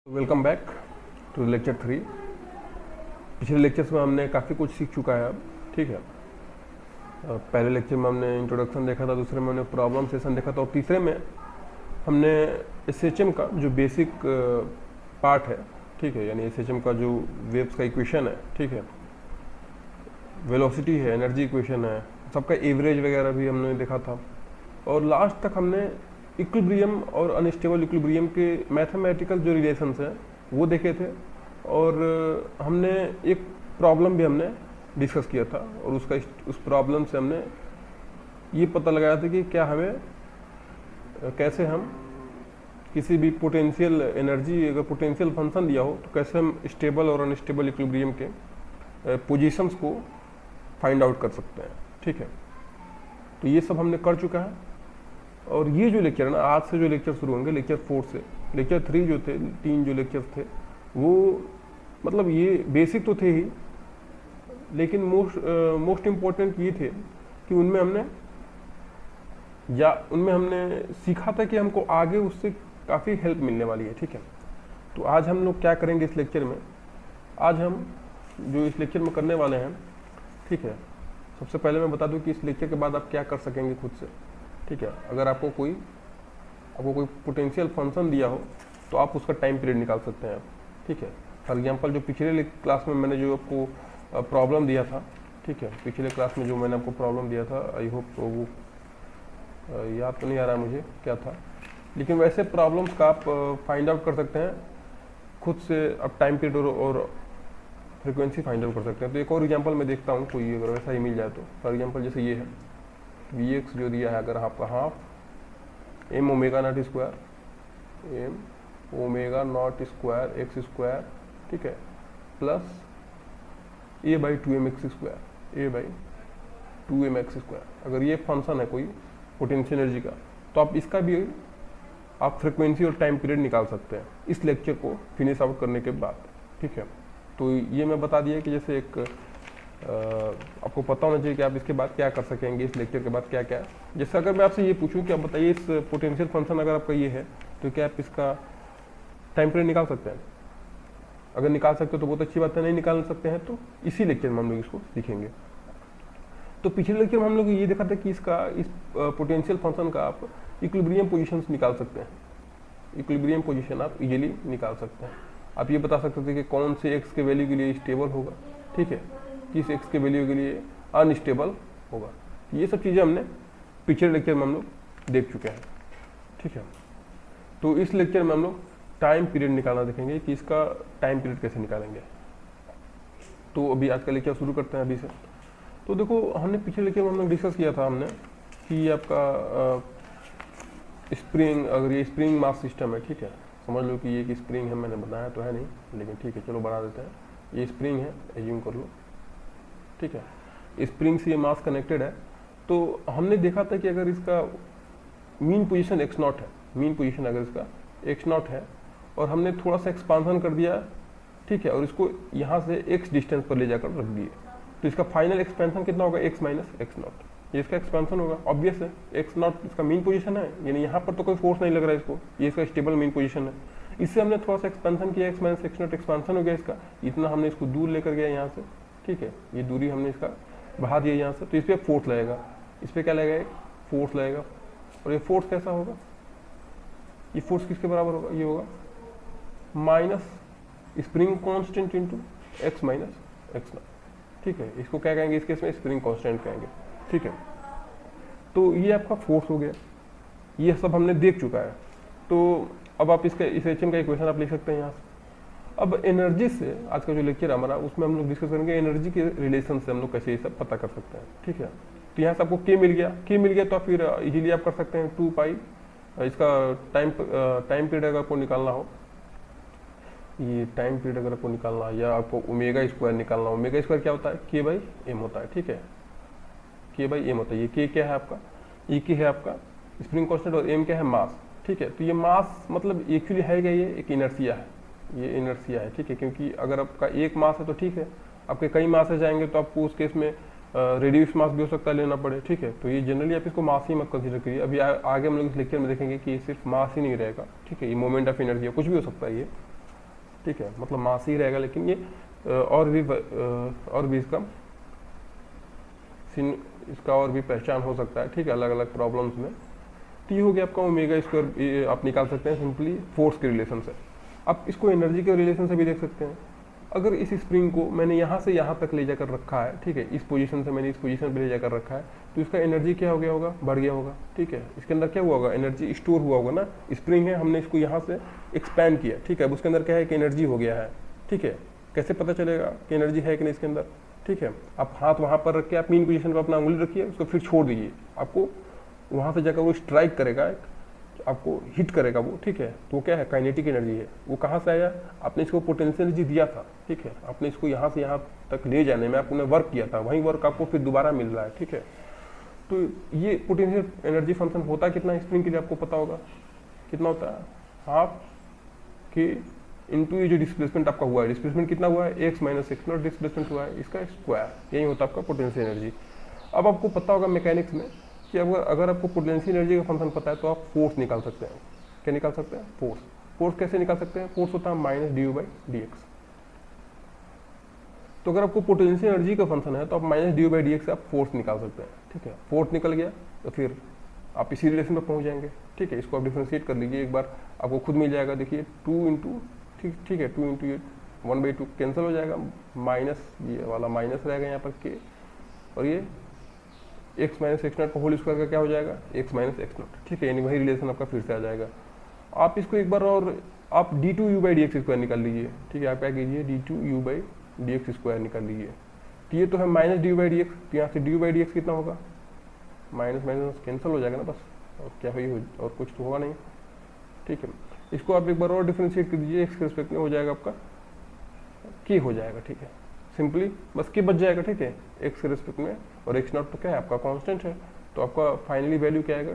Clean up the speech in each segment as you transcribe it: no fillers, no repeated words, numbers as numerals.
Welcome back to lecture 3। पिछले lectures में हमने काफ़ी कुछ सीख चुका है अब, ठीक है। पहले लेक्चर में हमने इंट्रोडक्शन देखा था, दूसरे में हमने प्रॉब्लम सेशन देखा था और तीसरे में हमने एसएचएम का जो बेसिक पार्ट है, ठीक है, यानी एसएचएम का जो वेव्स का इक्वेशन है, ठीक है, वेलोसिटी है, एनर्जी इक्वेशन है, सबका एवरेज वगैरह भी हमने देखा था। और लास्ट तक हमने इक्विलिब्रियम और अनस्टेबल इक्विलिब्रियम के मैथमेटिकल जो रिलेशंस हैं वो देखे थे और हमने एक प्रॉब्लम भी हमने डिस्कस किया था और उस प्रॉब्लम से हमने ये पता लगाया था कि क्या हमें कैसे हम किसी भी पोटेंशियल एनर्जी, अगर पोटेंशियल फंक्शन दिया हो तो कैसे हम स्टेबल और अनस्टेबल इक्विलिब्रियम के पोजीशंस को फाइंड आउट कर सकते हैं, ठीक है। तो ये सब हमने कर चुका है और ये जो लेक्चर है ना, आज से जो लेक्चर शुरू होंगे लेक्चर 4 से, लेक्चर 3 जो थे, 3 जो लेक्चर थे वो मतलब ये बेसिक तो थे ही, लेकिन मोस्ट इम्पोर्टेंट ये थे कि उनमें हमने सीखा था कि हमको आगे उससे काफ़ी हेल्प मिलने वाली है, ठीक है। तो आज हम लोग क्या करेंगे इस लेक्चर में, आज हम जो इस लेक्चर में करने वाले हैं, ठीक है, सबसे पहले मैं बता दूं कि इस लेक्चर के बाद आप क्या कर सकेंगे खुद से, ठीक है। अगर आपको कोई पोटेंशियल फंक्शन दिया हो तो आप उसका टाइम पीरियड निकाल सकते हैं, ठीक है। फॉर एग्जांपल जो पिछले क्लास में मैंने जो आपको प्रॉब्लम दिया था, ठीक है, पिछले क्लास में जो मैंने आपको प्रॉब्लम दिया था, आई होप तो वो याद तो नहीं आ रहा मुझे क्या था, लेकिन वैसे प्रॉब्लम्स का आप फाइंड आउट कर सकते हैं खुद से, आप टाइम पीरियड और फ्रिक्वेंसी फाइंड आउट कर सकते हैं। तो एक और एग्जांपल मैं देखता हूँ, कोई अगर वैसा ही मिल जाए तो। फॉर एग्जांपल जैसे ये है Vx जो दिया है, अगर आपका half m omega naught square x square, ठीक है, plus a by 2m x square, अगर ये फंक्शन है कोई पोटेंशियल एनर्जी का, तो आप इसका भी आप फ्रिक्वेंसी और टाइम पीरियड निकाल सकते हैं इस लेक्चर को फिनिश आउट करने के बाद, ठीक है। तो ये मैं बता दिया कि जैसे एक आपको पता होना चाहिए कि आप इसके बाद क्या कर सकेंगे, इस लेक्चर के बाद क्या क्या। जैसे अगर मैं आपसे ये पूछूं कि आप बताइए इस पोटेंशियल फंक्शन अगर आपका ये है तो क्या आप इसका टाइम पीरियड निकाल सकते हैं? अगर निकाल सकते हो तो बहुत अच्छी बात है, नहीं निकाल सकते हैं तो इसी लेक्चर में हम लोग इसको सीखेंगे। तो पिछले लेक्चर में हम लोग ये देखा था कि इस पोटेंशियल फंक्शन का आप इक्विलिब्रियम पोजिशन निकाल सकते हैं, इक्विलिब्रियम पोजिशन आप इजीली निकाल सकते हैं। आप ये बता सकते थे कि कौन से एक्स के वैल्यू के लिए स्टेबल होगा, ठीक है, किस एक्स के वैल्यू के लिए अनस्टेबल होगा। ये सब चीज़ें हमने पिछले लेक्चर में हम लोग देख चुके हैं, ठीक है। तो इस लेक्चर में हम लोग टाइम पीरियड निकालना देखेंगे कि इसका टाइम पीरियड कैसे निकालेंगे। तो अभी आज का लेक्चर शुरू करते हैं अभी से। तो देखो, हमने पिछले लेक्चर में हम लोग डिस्कस किया था हमने कि आपका स्प्रिंग, अगर ये स्प्रिंग मास सिस्टम है, ठीक है, समझ लो कि ये एक स्प्रिंग है, मैंने बनाया तो है नहीं लेकिन ठीक है, चलो बना देते हैं। ये स्प्रिंग है, एज्यूम कर लो, ठीक है, स्प्रिंग से ये मास कनेक्टेड है। तो हमने देखा था कि अगर इसका मीन पोजीशन x नॉट है, मीन पोजीशन अगर इसका x नॉट है और हमने थोड़ा सा एक्सपांसन कर दिया, ठीक है, और इसको यहाँ से x डिस्टेंस पर ले जाकर रख दिए, तो इसका फाइनल एक्सपेंशन कितना होगा, x माइनस एक्स नॉट, ये इसका एक्सपेंशन होगा। ऑब्वियस है, x नॉट इसका मीन पोजीशन है, यानी यहाँ पर तो कोई फोर्स नहीं लग रहा है इसको, ये इसका स्टेबल मीन पोजीशन है। इससे हमने थोड़ा सा एक्सपेंशन किया, x minus x not expansion हो गया इसका, इतना हमने इसको दूर लेकर गया यहाँ से, ठीक है, ये दूरी हमने इसका बढ़ा दिया यहाँ से, तो इस पर फोर्स लगेगा, इस पर क्या लगेगा, एक फोर्स लगेगा। और ये फोर्स कैसा होगा, ये फोर्स किसके बराबर होगा, ये होगा minus spring constant into x minus x not, ठीक है। इसको क्या कहेंगे, इस केस में स्प्रिंग कांस्टेंट कहेंगे, ठीक है। तो ये आपका फोर्स हो गया, ये सब हमने देख चुका है। तो अब आप इसका इस एचएम का इक्वेशन आप लिख सकते हैं यहाँ से। अब एनर्जी से आज का जो लेक्चर हमारा, उसमें हम लोग डिस्कस करेंगे एनर्जी के रिलेशन से हम लोग कैसे ये सब पता कर सकते हैं, ठीक है। तो यहाँ से आपको के मिल गया तो फिर इजीली आप कर सकते हैं 2 पाई, इसका टाइम पीरियड अगर आपको निकालना हो, ये टाइम पीरियड अगर आपको निकालना है, या आपको ओमेगा स्क्वायर निकालना हो, ओमेगा स्क्वायर क्या होता है, के बाई एम होता है, ठीक है, के बाई एम होता है। ये के क्या है आपका, ई के है आपका स्प्रिंग कांस्टेंट और एम क्या है, मास, ठीक है। तो ये मास मतलब एक्चुअली है क्या, ये एक इनर्शिया है, ये इनर्शिया है, ठीक है, क्योंकि अगर आपका एक मास है तो ठीक है, आपके कई मास जाएंगे तो आपको उस केस में रेड्यूस मास भी हो सकता है लेना पड़े, ठीक है। तो ये जनरली आप इसको मास ही मत कंसीडर करिए। अभी आगे हम लोग इस लेक्चर में देखेंगे कि सिर्फ मास ही नहीं रहेगा, ठीक है, ये मोमेंट ऑफ एनर्जी कुछ भी हो सकता है ये, ठीक है, मतलब मास ही रहेगा, लेकिन ये और भी इसका और भी पहचान हो सकता है, ठीक है, अलग अलग प्रॉब्लम्स में। तो ये हो गया आपका ओमेगा स्क्वायर, आप निकाल सकते हैं सिंपली फोर्स के रिलेशन से। आप इसको एनर्जी के रिलेशन से भी देख सकते हैं। अगर इस स्प्रिंग को मैंने यहाँ से यहाँ तक ले जाकर रखा है, ठीक है, इस पोजीशन से मैंने इस पोजीशन पे ले जाकर रखा है, तो इसका एनर्जी क्या हो गया होगा, बढ़ गया होगा, ठीक है। इसके अंदर क्या हुआ होगा, एनर्जी स्टोर हुआ होगा ना। स्प्रिंग है, हमने इसको यहाँ से एक्सपैंड किया, ठीक है, अब उसके अंदर क्या है कि एनर्जी हो गया है, ठीक है। कैसे पता चलेगा कि एनर्जी है कि नहीं इसके अंदर, ठीक है। आप हाथ वहाँ पर रख के आप मीन पोजीशन पर अपना उंगली रखिए, उसको फिर छोड़ दीजिए, आपको वहाँ से जाकर वो स्ट्राइक करेगा, आपको हिट करेगा वो, ठीक है। तो वो क्या है, काइनेटिक एनर्जी है। वो कहाँ से आया, आपने इसको पोटेंशियल एनर्जी दिया था, ठीक है, आपने इसको यहाँ से यहाँ तक ले जाने में आपने वर्क किया था, वही वर्क आपको फिर दोबारा मिल रहा है, ठीक है। तो ये पोटेंशियल एनर्जी फंक्शन होता कितना स्प्रिंग के लिए आपको पता होगा, कितना होता है, हाफ के इंटू ये जो डिस्प्लेसमेंट आपका हुआ है, डिस्प्लेसमेंट कितना हुआ है, x minus x not displacement हुआ है, इसका स्क्वायर, यही होता है आपका पोटेंशियल एनर्जी। अब आपको पता होगा मैकेनिक्स में कि अगर आपको पोटेंशियल एनर्जी का फंक्शन पता है तो आप फोर्स निकाल सकते हैं। क्या निकाल सकते हैं, फोर्स। फोर्स कैसे निकाल सकते हैं, फोर्स होता है minus d u by d x. तो अगर आपको पोटेंशियल एनर्जी का फंक्शन है तो आप minus d u by d x से आप फोर्स निकाल सकते हैं, ठीक है। फोर्स निकल गया तो फिर आप इसी रिलेशन पर पहुंच जाएंगे, ठीक है। इसको आप डिफ्रेंशिएट कर लीजिए एक बार, आपको खुद मिल जाएगा। देखिए 2 इंटू, ठीक है, 2 इंटू ये 1/2 कैंसिल हो जाएगा, माइनस ये वाला माइनस रहेगा यहाँ पर के, और ये एक्स माइनस एक्स नॉट का होल स्क्वायर का क्या हो जाएगा, एक्स माइनस एक्स नॉट, ठीक है। यानी वही रिलेशन आपका फिर से आ जाएगा। आप इसको एक बार और आप d two u by d x square निकाल लीजिए, ठीक है। आप क्या कीजिए, d two u by d x square निकाल लीजिए। तो ये तो है minus d u by d x, तो यहाँ से d u by d x कितना होगा, माइनस माइनस कैंसिल हो जाएगा ना, बस और क्या हो, और कुछ तो होगा नहीं, ठीक है। इसको आप एक बार और डिफ्रेंशिएट कर दीजिए, एक्स के रिस्पेक्ट में हो जाएगा आपका के हो जाएगा, ठीक है। सिंपली बस के बच जाएगा, ठीक है, एक्स के रिस्पेक्ट में, और एक्स नॉट तो क्या है आपका कांस्टेंट है, तो आपका फाइनली वैल्यू क्या आएगा,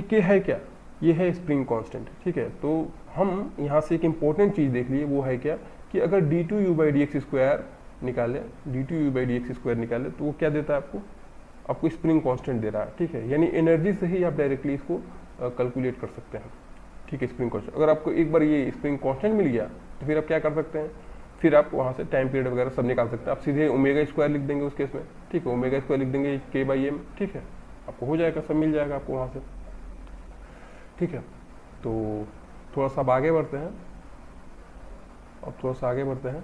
के है क्या, ये है स्प्रिंग कांस्टेंट, ठीक है। तो हम यहाँ से एक इंपॉर्टेंट चीज़ देख लिए, वो है क्या कि अगर d two u by d x square निकाले, d two u by d x square निकाले, तो वो क्या देता है आपको स्प्रिंग कांस्टेंट दे रहा है, ठीक है। यानी एनर्जी से ही आप डायरेक्टली इसको कैलकुलेट कर सकते हैं, ठीक है। स्प्रिंग कांस्टेंट, अगर आपको एक बार ये स्प्रिंग कांस्टेंट मिल गया तो फिर आप क्या कर सकते हैं, फिर आप वहाँ से टाइम पीरियड वगैरह सब निकाल सकते हैं। आप सीधे ओमेगा स्क्वायर लिख देंगे उस केस में, ठीक है, ओमेगा स्क्वायर लिख देंगे के बाई एम, ठीक है, आपको हो जाएगा, सब मिल जाएगा आपको वहाँ से, ठीक है। तो थोड़ा सा अब आगे बढ़ते हैं, अब थोड़ा सा आगे बढ़ते हैं।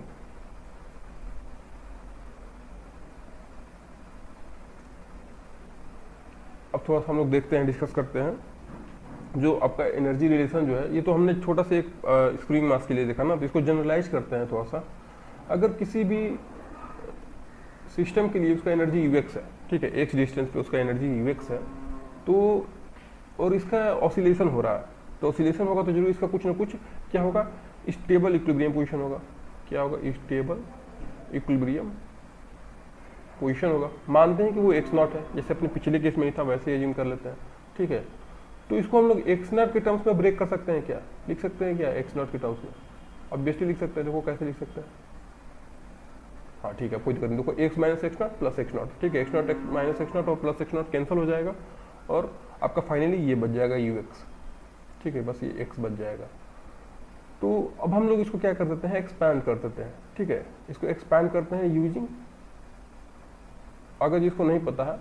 अब थोड़ा सा हम लोग देखते हैं, डिस्कस करते हैं जो आपका एनर्जी रिलेशन जो है। ये तो हमने छोटा सा एक स्प्रिंग मास के लिए देखा ना, तो इसको जनरलाइज करते हैं थोड़ा सा। अगर किसी भी सिस्टम के लिए उसका एनर्जी यूएक्स है, ठीक है, एक्स डिस्टेंस पे उसका एनर्जी यूएक्स है, तो और इसका ऑसिलेशन हो रहा है, तो ऑसिलेशन होगा तो जरूर इसका कुछ ना कुछ क्या होगा, स्टेबल इक्विलिब्रियम पोजीशन होगा। क्या होगा, स्टेबल इक्विलिब्रियम पोजीशन होगा। मानते हैं कि वो एक्स नॉट है, जैसे अपने पिछले केस में ही था वैसे एज्यूम कर लेते हैं, ठीक है। तो इसको हम लोग एक्स नॉट के टर्म्स में ब्रेक कर सकते हैं, क्या लिख सकते हैं, क्या एक्स नॉट के टर्म्स में ऑब्वियसली लिख सकते हैं। देखो कैसे लिख सकते हैं, हाँ ठीक है, कोई दिक्कत नहीं। देखो x minus x naught plus x not, ठीक है, x not minus x not और प्लस एक्स नॉट कैंसिल हो जाएगा, और आपका फाइनली ये बच जाएगा यू एक्स, ठीक है, बस ये एक्स बच जाएगा। तो अब हम लोग इसको क्या कर देते हैं, एक्सपैंड कर देते हैं, ठीक है। इसको एक्सपैंड करते हैं यूजिंग, अगर जिसको नहीं पता है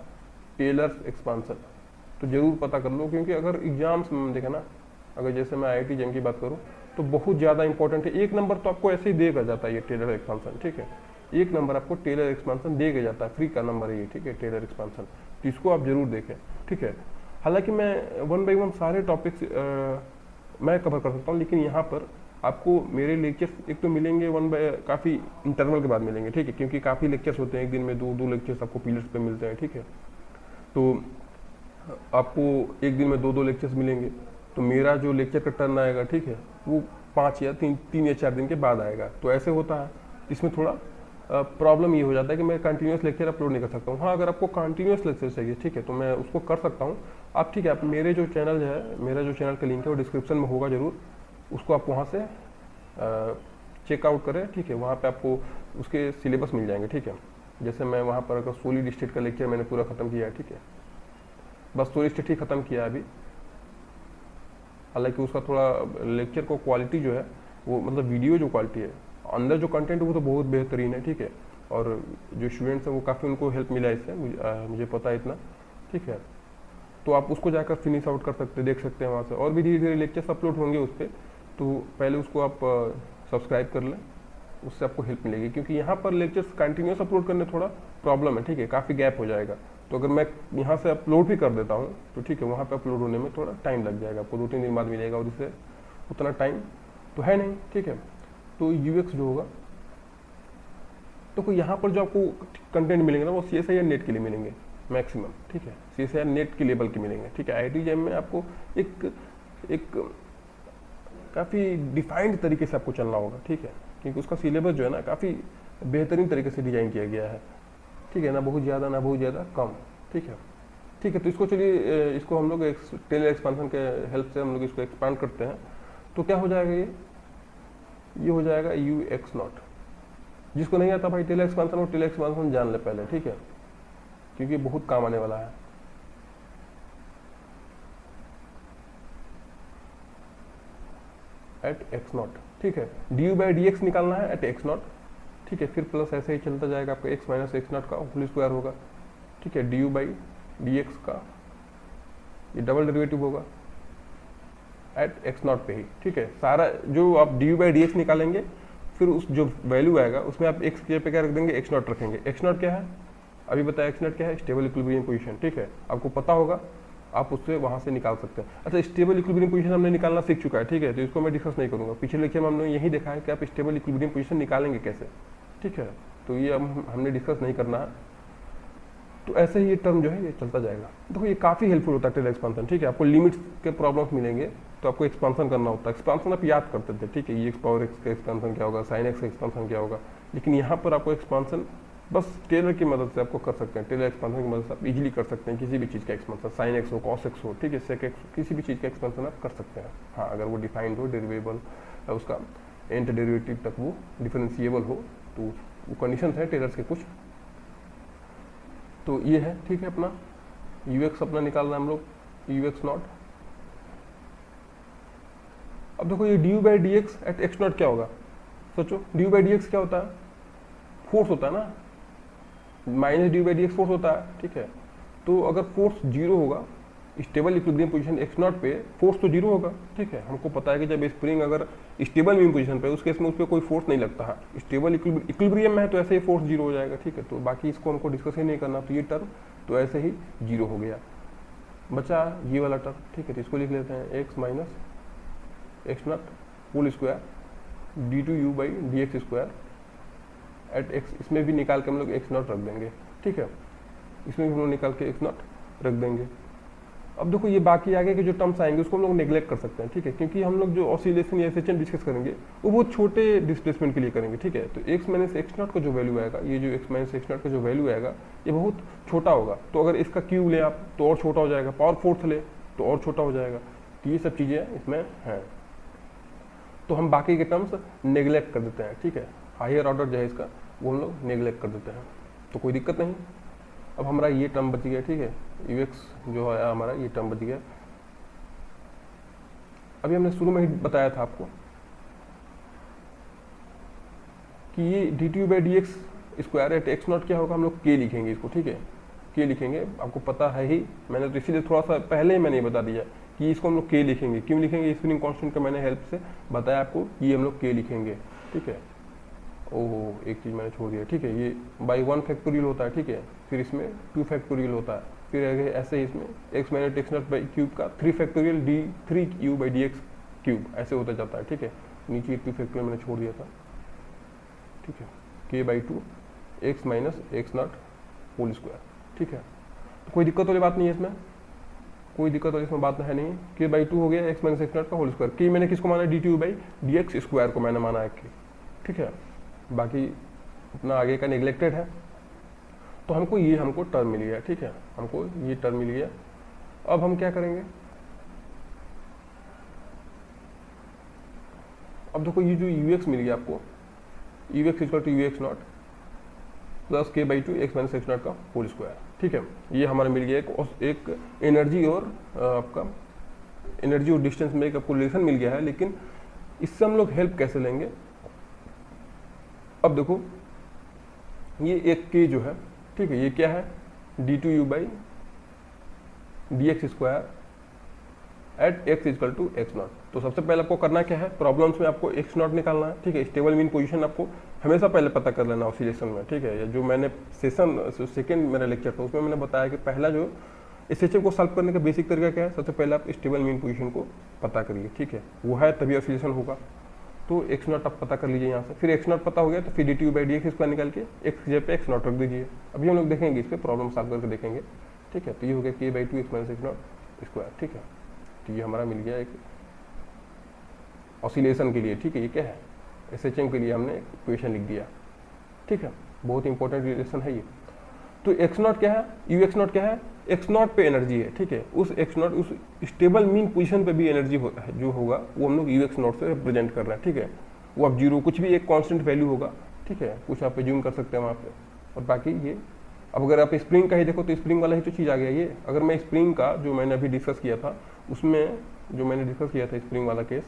टेलर्स एक्सपांशन, तो जरूर पता कर लो, क्योंकि अगर एग्जाम्स में देखें ना, अगर जैसे मैं IIT JEM की बात करूं तो बहुत ज़्यादा इंपॉर्टेंट है। 1 नंबर तो आपको ऐसे ही देगा जाता है ये टेलर एक्सपांशन, ठीक है, 1 नंबर आपको टेलर एक्सपांशन देगा जाता है, फ्री का नंबर है ये, ठीक है, टेलर एक्सपांशन, तो इसको आप जरूर देखें, ठीक है। हालांकि मैं 1 बाई 1 सारे टॉपिक्स मैं कवर कर सकता हूँ, लेकिन यहाँ पर आपको मेरे लेक्चर्स एक तो मिलेंगे काफ़ी इंटरवल के बाद मिलेंगे, ठीक है, क्योंकि काफ़ी लेक्चर्स होते हैं, एक दिन में 2 लेक्चर्स आपको पीरियड्स पे मिलते हैं, ठीक है। तो आपको एक दिन में 2 लेक्चर्स मिलेंगे, तो मेरा जो लेक्चर का टर्न आएगा, ठीक है, वो 5 या 3 या 4 दिन के बाद आएगा। तो ऐसे होता है, इसमें थोड़ा प्रॉब्लम ये हो जाता है कि मैं कंटिन्यूस लेक्चर अपलोड नहीं कर सकता हूँ। हाँ, अगर आपको कंटिन्यूस लेक्चर चाहिए, ठीक है, तो मैं उसको कर सकता हूँ। आप ठीक है, आप मेरे जो चैनल है, मेरा जो चैनल का लिंक है वो डिस्क्रिप्शन में होगा जरूर, उसको आप वहाँ से चेकआउट करें, ठीक है। वहाँ पे आपको उसके सिलेबस मिल जाएंगे, ठीक है। जैसे मैं वहाँ पर अगर सॉलिड स्टेट का लेक्चर मैंने पूरा खत्म किया है, ठीक है, बस सॉलिड स्टेट ही खत्म किया अभी। हालांकि उसका थोड़ा लेक्चर को क्वालिटी जो है वो मतलब वीडियो जो क्वालिटी है, अंदर जो कंटेंट है वो तो बहुत बेहतरीन है, ठीक है। और जो स्टूडेंट्स हैं वो काफ़ी उनको हेल्प मिला इससे, मुझे पता है इतना, ठीक है। तो आप उसको जाकर फिनिश आउट कर सकते हैं, देख सकते हैं वहाँ से। और भी धीरे धीरे लेक्चर्स अपलोड होंगे उस पर, तो पहले उसको आप सब्सक्राइब कर लें, उससे आपको हेल्प मिलेगी। क्योंकि यहाँ पर लेक्चर्स कंटिन्यूस अपलोड करने थोड़ा प्रॉब्लम है, ठीक है, काफ़ी गैप हो जाएगा। तो अगर मैं यहाँ से अपलोड भी कर देता हूँ तो ठीक है, वहाँ पे अपलोड होने में थोड़ा टाइम लग जाएगा, आपको 2-3 दिन बाद मिलेगा, और इससे उतना टाइम तो है नहीं, ठीक है। तो यूएक्स जो होगा, तो यहाँ पर जो आपको कंटेंट मिलेंगे ना वो CSIR नेट के लिए मिलेंगे मैक्सिमम, ठीक है, CSIR नेट के लेवल के मिलेंगे, ठीक है। IIT JAM में आपको एक काफ़ी डिफाइंड तरीके से आपको चलना होगा, ठीक है, क्योंकि उसका सिलेबस जो है ना काफ़ी बेहतरीन तरीके से डिजाइन किया गया है, ठीक है, ना बहुत ज़्यादा ना बहुत ज़्यादा कम, ठीक है, ठीक है। तो इसको चलिए, इसको हम लोग टेलर एक्सपांसन के हेल्प से हम लोग इसको एक्सपांड करते हैं। तो क्या हो जाएगा, ये हो जाएगा UX0। जिसको नहीं आता भाई टेलर एक्सपांसन, वो टेलर एक्सपांसन जान ले पहले, ठीक है, क्योंकि बहुत काम आने वाला है। एट x0, ठीक है, du/dx निकालना है एट x0, ठीक है। फिर प्लस ऐसे ही चलता जाएगा, आपका x माइनस x0 का होल स्क्वायर होगा, ठीक है। du/dx का ये डबल डेरिवेटिव होगा एट x0 पे ही, ठीक है। सारा जो आप du/dx निकालेंगे, फिर उस जो वैल्यू आएगा उसमें आप x के पे क्या रख देंगे, x0 रखेंगे। x0 क्या है, अभी बताया x0 क्या है, स्टेबल इक्विलिब्रियम पोजीशन, ठीक है, आपको पता होगा, आप उससे वहां से निकाल सकते हैं। अच्छा, स्टेबल इक्विलिब्रियम पोजीशन हमने निकालना सीख चुका है, ठीक है, तो इसको मैं डिस्कस नहीं करूंगा। पिछले लेक्चर में हमने यही देखा है कि आप स्टेबल इक्विलिब्रियम पोजीशन निकालेंगे कैसे, ठीक है, तो ये हमने डिस्कस नहीं करना है। तो ऐसे ही ये टर्म जो है ये चलता जाएगा। देखो ये काफ़ी हेल्पफुल होता है टेलर एक्सपांसन, ठीक है। आपको लिमिट्स के प्रॉब्लम्स मिलेंगे तो आपको एक्सपांसन करना होता है। एक्सपांसन आप याद करते थे, ठीक है, ये x पावर x का एक्सपांसन क्या होगा, sin x का एक्सपांसन क्या होगा, लेकिन यहाँ पर आपको एक्सपांसन बस टेलर की मदद से आपको कर सकते हैं। टेलर एक्सपांसन की मदद से आप इजीली कर सकते हैं किसी भी चीज़ का एक्सपांसन, sin x हो, cos x हो, ठीक है, sec x, किसी भी चीज़ का एक्सपांसन आप कर सकते हैं। हाँ, अगर वो डिफाइंड हो, डेरिवेबल उसका एंड डेरिवेटिव तक वो डिफरेंशिएबल हो, तो वो कंडीशन है टेलर्स के कुछ। तो ये है, ठीक है, अपना UX अपना निकालना है हम लोग, UX0। अब देखो ये du/dx एट x0 क्या होगा, सोचो du/dx क्या होता है, फोर्स होता है ना, माइनस du/dx फोर्स होता है, ठीक है। तो अगर फोर्स 0 होगा, स्टेबल इक्विलिब्रियम पोजीशन x0 पे फोर्स तो 0 होगा, ठीक है। हमको पता है कि जब स्प्रिंग अगर स्टेबल मीन पोजीशन पे, उस केस में उस पर कोई फोर्स नहीं लगता है। स्टेबल इक्विलिब्रियम में है तो ऐसे ही फोर्स 0 हो जाएगा, ठीक है। तो बाकी इसको हमको डिस्कस ही नहीं करना, तो ये टर्म तो ऐसे ही 0 हो गया, बचा ये वाला टर्म, ठीक है। तो इसको लिख लेते हैं x minus x0 whole square d2u/dx square at x। इसमें भी निकाल के हम लोग x0 रख देंगे, ठीक है, इसमें भी हम लोग निकाल के x0 रख देंगे। अब देखो ये बाकी आगे के जो टर्म्स आएंगे उसको हम लोग नेग्लेक्ट कर सकते हैं, ठीक है, क्योंकि हम लोग जो ऑसिलेशन या SHM डिस्कस करेंगे वो बहुत छोटे डिस्प्लेसमेंट के लिए करेंगे, ठीक है। तो x माइनस x0 का जो वैल्यू आएगा, ये जो x माइनस x0 का जो वैल्यू आएगा ये बहुत छोटा होगा। तो अगर इसका क्यूब ले आप तो और छोटा हो जाएगा, पावर फोर्थ ले तो और छोटा हो जाएगा। तो ये सब चीज़ें इसमें हैं, तो हम बाकी के टर्म्स नेग्लेक्ट कर देते हैं, ठीक है। हायर ऑर्डर जो है इसका वो हम लोग नेग्लेक्ट कर देते हैं, तो कोई दिक्कत नहीं। अब हमारा ये टर्म बच गया, ठीक है, UX जो है हमारा ये टर्म बच गया। अभी हमने शुरू में ही बताया था आपको कि ये d2/dx स्क्वायर एट x0 क्या होगा, हम लोग k लिखेंगे इसको, ठीक है, k लिखेंगे, आपको पता है ही, मैंने तो इसीलिए थोड़ा सा पहले ही मैंने बता दिया कि इसको हम लोग k लिखेंगे। क्यों लिखेंगे, स्प्रिंग कांस्टेंट का मैंने हेल्प से बताया आपको, ये हम लोग k लिखेंगे, ठीक है। ओह, एक चीज़ मैंने छोड़ दिया, ठीक है, ये बाई 1 फैक्टोरियल होता है, ठीक है, फिर इसमें 2 फैक्टोरियल होता है, फिर ऐसे ही इसमें x minus x0 by cube का 3 फैक्टोरियल d3u/dx क्यूब ऐसे होता जाता है, ठीक है। नीचे 2 फैक्टोरियल मैंने छोड़ दिया था, ठीक है, k/2 x minus x0 whole square, ठीक है। तो कोई दिक्कत वाली बात नहीं है इसमें, कोई दिक्कत वाली इसमें बात है नहीं। k/2 हो गया x माइनस x0 का होल स्क्वायर। k मैंने किसको माना, d2/dx स्क्वायर को मैंने माना है k, ठीक है। बाकी अपना आगे का नेग्लेक्टेड है, तो हमको टर्म मिल गया, ठीक है, हमको ये टर्म मिल गया। अब हम क्या करेंगे, अब देखो ये जो UX मिल गया आपको, UX equal to UX0 plus k/2 x minus x0 का होल स्क्वायर, ठीक है। ये हमारा मिल गया एक एनर्जी और आपका एनर्जी और डिस्टेंस में एक आपको रिलेशन मिल गया है, लेकिन इससे हम लोग हेल्प कैसे लेंगे? अब देखो ये एक के जो है, ठीक है, ये क्या है, d2u by d x square at x equal to x naught. तो सबसे पहले आपको करना क्या है, प्रॉब्लम्स में आपको एक्स नॉट निकालना है, ठीक है। स्टेबल मीन पोजीशन आपको हमेशा पहले पता कर लेना ऑसिलेशन में, ठीक है। जो मैंने सेकंड मेरा लेक्चर था उसमें मैंने बताया कि पहला जो एसएचएम को सॉल्व करने का बेसिक तरीका क्या है, सबसे पहले आप स्टेबल मीन पोजीशन को पता करिए, ठीक है, वो है तभी ऑसिलेशन होगा। तो एक्स नॉट आप पता कर लीजिए यहाँ से, फिर एक्स नॉट पता हो गया तो फिर D T U by d x square निकाल के एक्स जगह पे एक्स नॉट रख दीजिए। अभी हम लोग देखेंगे इस पर प्रॉब्लम सॉल्व करके देखेंगे, ठीक है। तो ये हो गया के by two x minus x not square, ठीक है। तो ये हमारा मिल गया एक ऑसिलेशन के लिए, ठीक है। ये क्या है, एसएचएम के लिए हमने इक्वेशन लिख दिया, ठीक है। बहुत इंपॉर्टेंट रिलेशन है ये। तो एक्स नॉट क्या है, यू एक्स नॉट क्या है, एक्स नॉट पे एनर्जी है, ठीक है। उस एक्स नॉट उस स्टेबल मीन पोजीशन पे भी एनर्जी जो होगा वो हम लोग यू एक्स नॉट से रिप्रेजेंट कर रहे हैं, ठीक है। वो अब जीरो कुछ भी एक कांस्टेंट वैल्यू होगा, ठीक है, कुछ आप एज्यूम कर सकते हैं वहाँ पे। और बाकी ये अब अगर आप स्प्रिंग का ही देखो तो स्प्रिंग वाला ही तो चीज़ आ गया ये। अगर मैं स्प्रिंग का जो मैंने अभी डिस्कस किया था उसमें जो मैंने डिस्कस किया था स्प्रिंग वाला केस,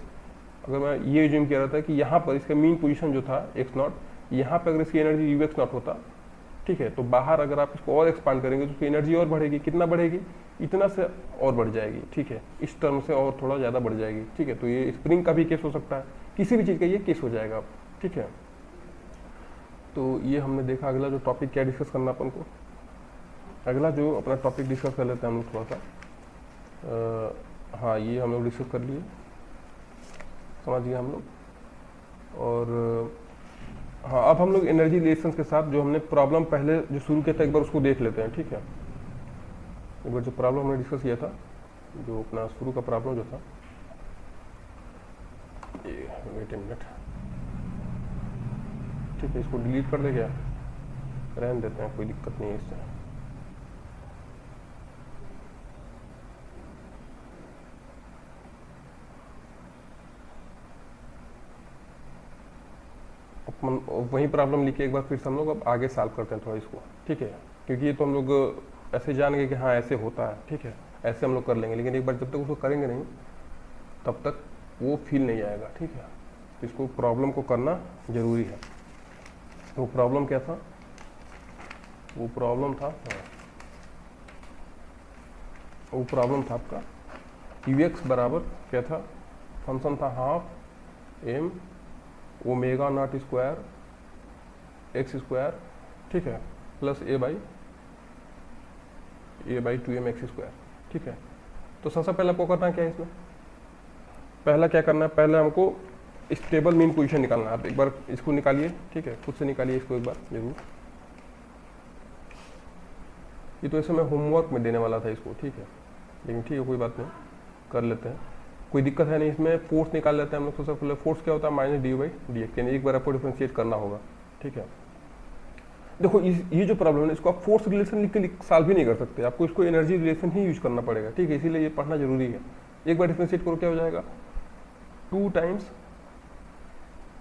अगर मैं ये एज्यूम किया रहा था कि यहाँ पर इसका मीन पोजीशन जो था एक्स नॉट, यहाँ पर अगर इसकी एनर्जी यू एक्स नॉट होता, ठीक है, तो बाहर अगर आप इसको और एक्सपांड करेंगे तो उसकी एनर्जी और बढ़ेगी। कितना बढ़ेगी, इतना से और बढ़ जाएगी, ठीक है, इस टर्म से और थोड़ा ज़्यादा बढ़ जाएगी, ठीक है। तो ये स्प्रिंग का भी केस हो सकता है, किसी भी चीज़ का ये केस हो जाएगा, ठीक है। तो ये हमने देखा। अगला जो टॉपिक क्या डिस्कस करना अपन को, अगला जो अपना टॉपिक डिस्कस कर लेते हैं हम लोग थोड़ा सा। हाँ, ये हम लोग डिस्कस कर लिए, समझ गए हम लोग। और हाँ, अब हम लोग एनर्जी रिलेशंस के साथ जो हमने प्रॉब्लम पहले जो शुरू किया था एक बार उसको देख लेते हैं, ठीक है। एक बार जो प्रॉब्लम हमने डिस्कस किया था, जो अपना शुरू का प्रॉब्लम जो था, वेट ए मिनट, ठीक है, इसको डिलीट कर दे क्या, रहने देते हैं, कोई दिक्कत नहीं है इससे। वही प्रॉब्लम लिखे एक बार फिर से हम लोग अब आगे सॉल्व करते हैं थोड़ा इसको, ठीक है। क्योंकि ये तो हम लोग ऐसे जान गए कि हाँ ऐसे होता है, ठीक है, ऐसे हम लोग कर लेंगे, लेकिन एक बार जब तक उसको करेंगे नहीं तब तक वो फील नहीं आएगा, ठीक है। तो इसको प्रॉब्लम को करना जरूरी है। वो प्रॉब्लम क्या था, वो प्रॉब्लम था, वो प्रॉब्लम था आपका यू एक्स बराबर क्या था, फंक्शन था half m omega naught square x square, ठीक है, plus a by two m x square, ठीक है। तो सबसे पहले आपको करना क्या है इसमें, पहला क्या करना है, पहले हमको स्टेबल मीन पोजीशन निकालना है। आप एक बार इसको निकालिए, ठीक है, खुद से निकालिए इसको एक बार जरूर। ये तो ऐसे मैं होमवर्क में देने वाला था इसको, ठीक है, लेकिन ठीक है कोई बात नहीं, कर लेते हैं, कोई दिक्कत है नहीं। इसमें फोर्स निकाल लेते हैं हम लोग। सबसे पहले फोर्स क्या होता है, minus D by d x, यानी एक बार आपको डिफरेंशिएट करना होगा, ठीक है। देखो ये जो प्रॉब्लम है इसको आप फोर्स रिलेशन लिख के सॉल्व भी नहीं कर सकते, आपको इसको एनर्जी रिलेशन ही यूज करना पड़ेगा, ठीक है, इसीलिए ये पढ़ना जरूरी है। एक बार डिफरेंशिएट करो क्या हो जाएगा, 2 टाइम्स,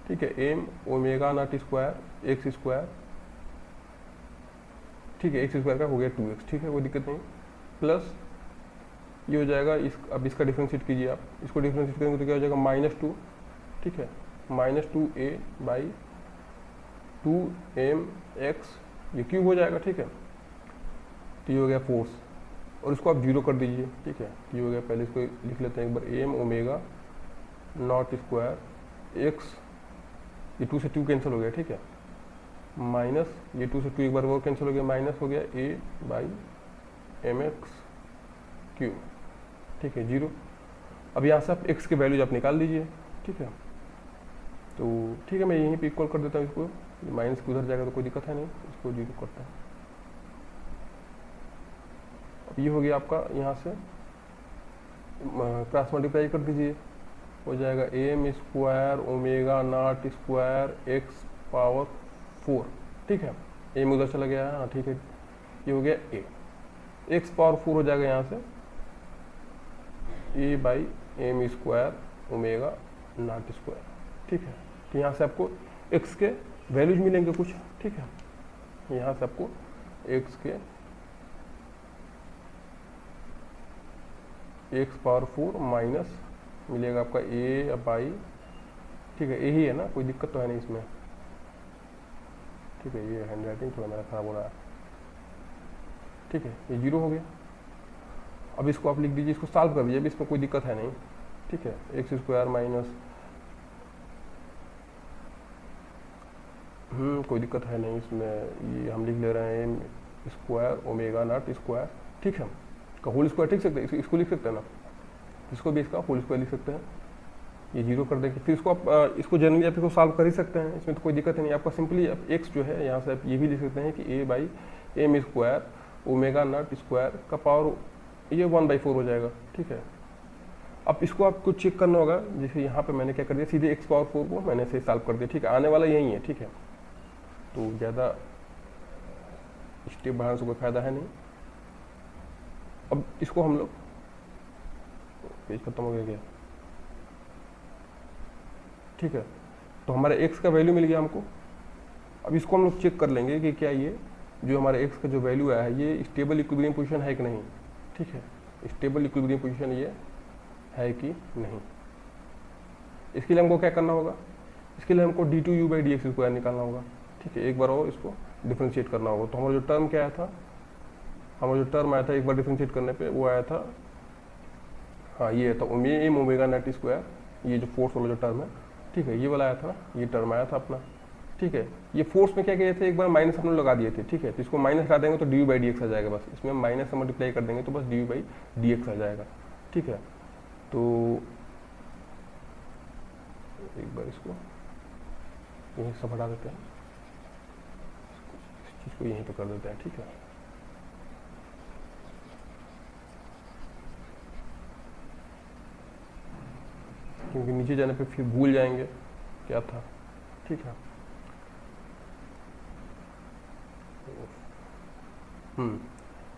ठीक है, m omega naught square x square, ठीक है, एक्स स्क्वायर का हो गया 2x, ठीक है, कोई दिक्कत नहीं, प्लस ये हो जाएगा अब इसका डिफरेंशिएट कीजिए आप, इसको डिफरेंशिएट करेंगे तो क्या हो जाएगा -2, ठीक है, -2a बाई 2mx, ये क्यूब हो जाएगा, ठीक है। तो ये हो गया फोर्स, और इसको आप 0 कर दीजिए, ठीक है। ये हो गया, पहले इसको लिख लेते हैं एक बार, m omega naught square x, ये 2 से 2 कैंसिल हो गया, ठीक है, माइनस ये 2 से 2 एक बार और कैंसिल हो गया, माइनस हो गया a by m x cube, ठीक है, 0। अब यहाँ से आप x के वैल्यूज आप निकाल लीजिए, ठीक है। तो ठीक है, मैं यहीं पे इक्वल कर देता हूँ इसको, माइनस के उधर जाएगा तो कोई दिक्कत है नहीं, इसको 0 करता है। अब ये हो गया आपका, यहाँ से क्रॉस मल्टीप्लाई कर दीजिए, हो जाएगा m square omega naught square x power 4, ठीक है, एम उधर चला गया है, हाँ ठीक है, ये हो गया ए, एक्स पावर 4 हो जाएगा यहाँ से a by m square omega naught square, ठीक है। तो यहाँ से आपको एक्स के वैल्यूज मिलेंगे कुछ, ठीक है, यहाँ से आपको एक्स के एक्स पावर 4 माइनस मिलेगा आपका ए बाई ठीक है, यही है ना, कोई दिक्कत तो है नहीं इसमें। ठीक है, ये हैंड राइटिंग थोड़ा मेरा खराब हो रहा है। ठीक है, ये 0 हो गया। अब इसको आप लिख दीजिए, इसको सॉल्व कर दीजिए, अभी इसमें कोई दिक्कत है नहीं। ठीक है, एक्स स्क्वायर माइनस कोई दिक्कत है नहीं इसमें, ये हम लिख ले रहे हैं m square omega naught square. ठीक है, का होल स्क्वायर ठीक सकते हैं, इसको लिख सकते हैं ना, इसको भी इसका होल स्क्वायर लिख सकते हैं। ये 0 कर देंगे, फिर इसको आप इसको जनरली आप इसको सॉल्व कर ही सकते हैं, इसमें तो कोई दिक्कत नहीं। आपका सिंपली आप एक्स जो है यहाँ से आप ये भी लिख सकते हैं कि a by m square omega naught square का पावर ये 1/4 हो जाएगा। ठीक है, अब इसको आपको चेक करना होगा, जैसे यहाँ पे मैंने क्या कर दिया, सीधे x पावर 4 को मैंने से सॉल्व कर दिया। ठीक है, आने वाला यही है। ठीक है, तो ज़्यादा स्टेप बढ़ाने से कोई फायदा है नहीं। अब इसको हम लोग, पेज खत्म हो गया क्या? ठीक है, तो हमारे x का वैल्यू मिल गया हमको। अब इसको हम लोग चेक कर लेंगे कि क्या ये जो हमारे x का जो वैल्यू आया है ये स्टेबल इक्विलिब्रियम पोजीशन है कि नहीं। ठीक है, स्टेबल इक्विलिब्रियम पोजीशन ये है कि नहीं। इसके लिए हमको क्या करना होगा, इसके लिए हमको d2u/dx² निकालना होगा। ठीक है, एक बार और इसको डिफ्रेंशिएट करना होगा। तो हमारा जो टर्म क्या आया था, हमारा जो टर्म आया था एक बार डिफ्रेंशिएट करने पे वो आया था, हाँ ये था एम ओमेगा नॉट स्क्वायर, ये जो फोर्स वाला जो टर्म है। ठीक है, ये वाला आया था, ये टर्म आया था अपना। ठीक है, ये फोर्स में क्या किए थे, एक बार माइनस हम लोग लगा दिए थे। ठीक है, तो इसको माइनस हटा देंगे तो du/dx आ जाएगा, बस इसमें माइनस से मल्टीप्लाई कर देंगे तो बस du/dx आ जाएगा। ठीक है, तो एक बार इसको यहीं सब हटा देते हैं, इस चीज़ को यहीं पे कर देते हैं। ठीक है, क्योंकि नीचे जाने पे फिर भूल जाएंगे क्या था। ठीक है,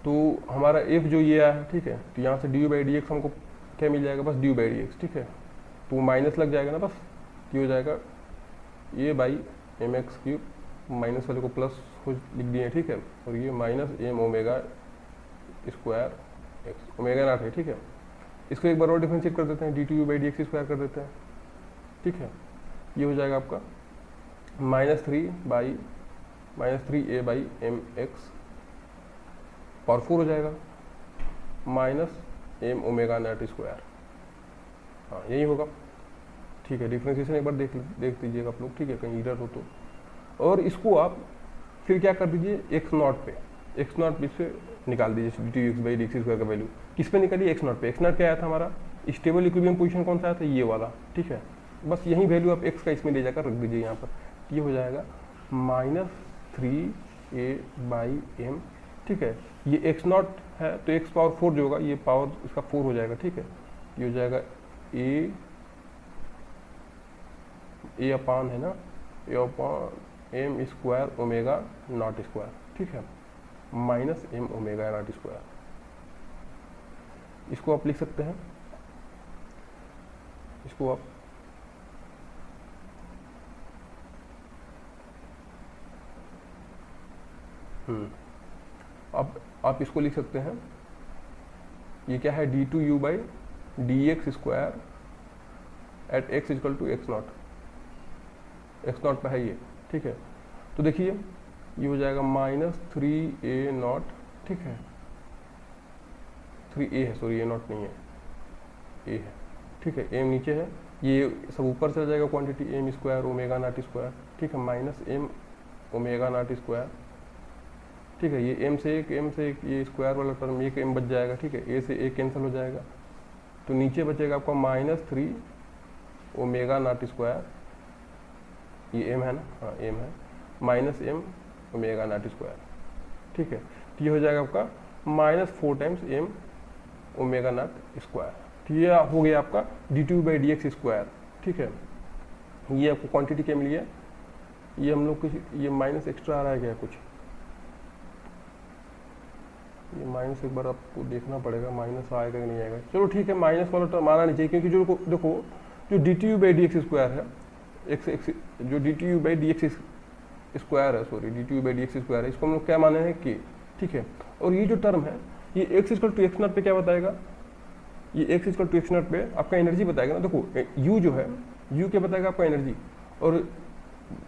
तो हमारा एफ जो ये आया है। ठीक है, तो यहाँ से du/dx हमको क्या मिल जाएगा, बस du/dx। ठीक है, तो माइनस लग जाएगा ना, बस ये हो जाएगा a by m x cube, minus वाले को प्लस लिख दिए। ठीक है, और ये minus m omega square x, omega naught है। ठीक है, इसको एक बार और डिफरेंशिएट कर देते हैं, d2u/dx² कर देते हैं। ठीक है, ये हो जाएगा आपका -3a/-3 पावर 4 हो जाएगा, minus m omega naught square. हाँ यही होगा। ठीक है, डिफ्रेंशिएशन एक बार देख दीजिएगा आप लोग। ठीक है, कहीं इधर हो तो। और इसको आप फिर क्या कर दीजिए, x0 पे, x0 पे से निकाल दीजिए d2u/dx² का वैल्यू। किस पे निकालिए, x0 पे। x0 क्या आया था हमारा, स्टेबल इक्विलिब्रियम पोजीशन कौन सा आया था, ये वाला। ठीक है, बस यही वैल्यू आप x का इसमें ले जाकर रख दीजिए यहाँ पर। ये हो जाएगा -3a/m। ठीक है, ये x0 है तो x पावर 4 जो होगा ये पावर इसका 4 हो जाएगा। ठीक है, ये हो जाएगा a अपान है ना, a/m square omega naught square. ठीक है, minus m omega naught square. इसको आप लिख सकते हैं, इसको आप अब आप इसको लिख सकते हैं, ये क्या है, d2u/dx² eight x equal to x0। x0 पे है ये। ठीक है, तो देखिए ये हो जाएगा -3a0। ठीक है, 3a है, सॉरी a0 नहीं है, a है। ठीक है, m नीचे है, ये सब ऊपर चला जाएगा quantity, m square omega naught square. ठीक है, minus m omega naught square. ठीक है, ये m से एक ये स्क्वायर वाला टर्म एक m बच जाएगा। ठीक है, a से एक कैंसिल हो जाएगा, तो नीचे बचेगा आपका -3 ओमेगा नॉट स्क्वायर, ये m है ना, हाँ m है, minus m omega naught square. ठीक है, तो ये हो जाएगा आपका -4 times m omega naught square. तो ये हो गया आपका d2/dx²। ठीक है, ये आपको क्वांटिटी क्या मिल गया, ये हम लोग कुछ ये माइनस एक्स्ट्रा आ रहा है क्या कुछ, ये माइनस एक बार आपको देखना पड़ेगा माइनस आएगा कि नहीं आएगा। चलो ठीक है, माइनस वाला टर्म आना नहीं चाहिए, क्योंकि जो देखो जो d2u/dx² है, जो d2u/dx² है, सॉरी d2u/dx² है, इसको हम लोग क्या माने हैं कि। ठीक है, और ये जो टर्म है ये x इक्वल टू x0 पे क्या बताएगा, ये x इक्वल टू x0 पे आपका एनर्जी बताएगा ना। देखो u जो है यू क्या बताएगा आपका एनर्जी, और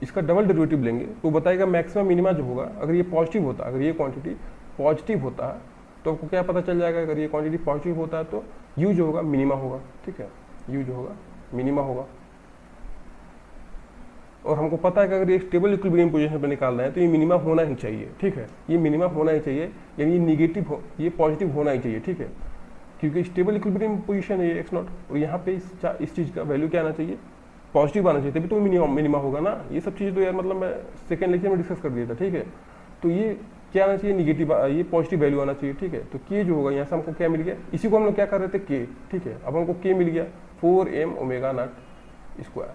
इसका डबल डेरिवेटिव लेंगे तो बताएगा मैक्सिमम मिनिमा जो होगा। अगर ये पॉजिटिव होता, अगर ये क्वांटिटी पॉजिटिव होता है तो आपको क्या पता चल जाएगा, अगर ये क्वांटिटी पॉजिटिव होता है तो यू जो होगा मिनिमा होगा, ठीक है, यू जो होगा मिनिमा होगा। और हमको पता है कि अगर ये स्टेबल इक्विलिब्रियम पोजीशन पर निकाल रहे हैं तो ये मिनिमा होना ही चाहिए, ठीक है, ये मिनिमा होना ही चाहिए, यानी ये निगेटिव हो, ये पॉजिटिव होना ही चाहिए, ठीक है, क्योंकि स्टेबल इक्विलिब्रियम पोजीशन है ये x0, और यहाँ पे इस चीज़ का वैल्यू क्या आना चाहिए, पॉजिटिव आना चाहिए, तभी तो मिनिमा होगा ना। ये सब चीज़ तो यार मतलब मैं सेकंड लेक्चर में डिस्कस कर दिया था, ठीक है। तो ये क्या आना चाहिए, निगेटिव, ये पॉजिटिव वैल्यू आना चाहिए, ठीक है। तो के जो होगा यहाँ से हमको क्या मिल गया, इसी को हम लोग क्या कर रहे थे के, ठीक है। अब हमको के मिल गया 4m ओमेगा नॉट स्क्वायर,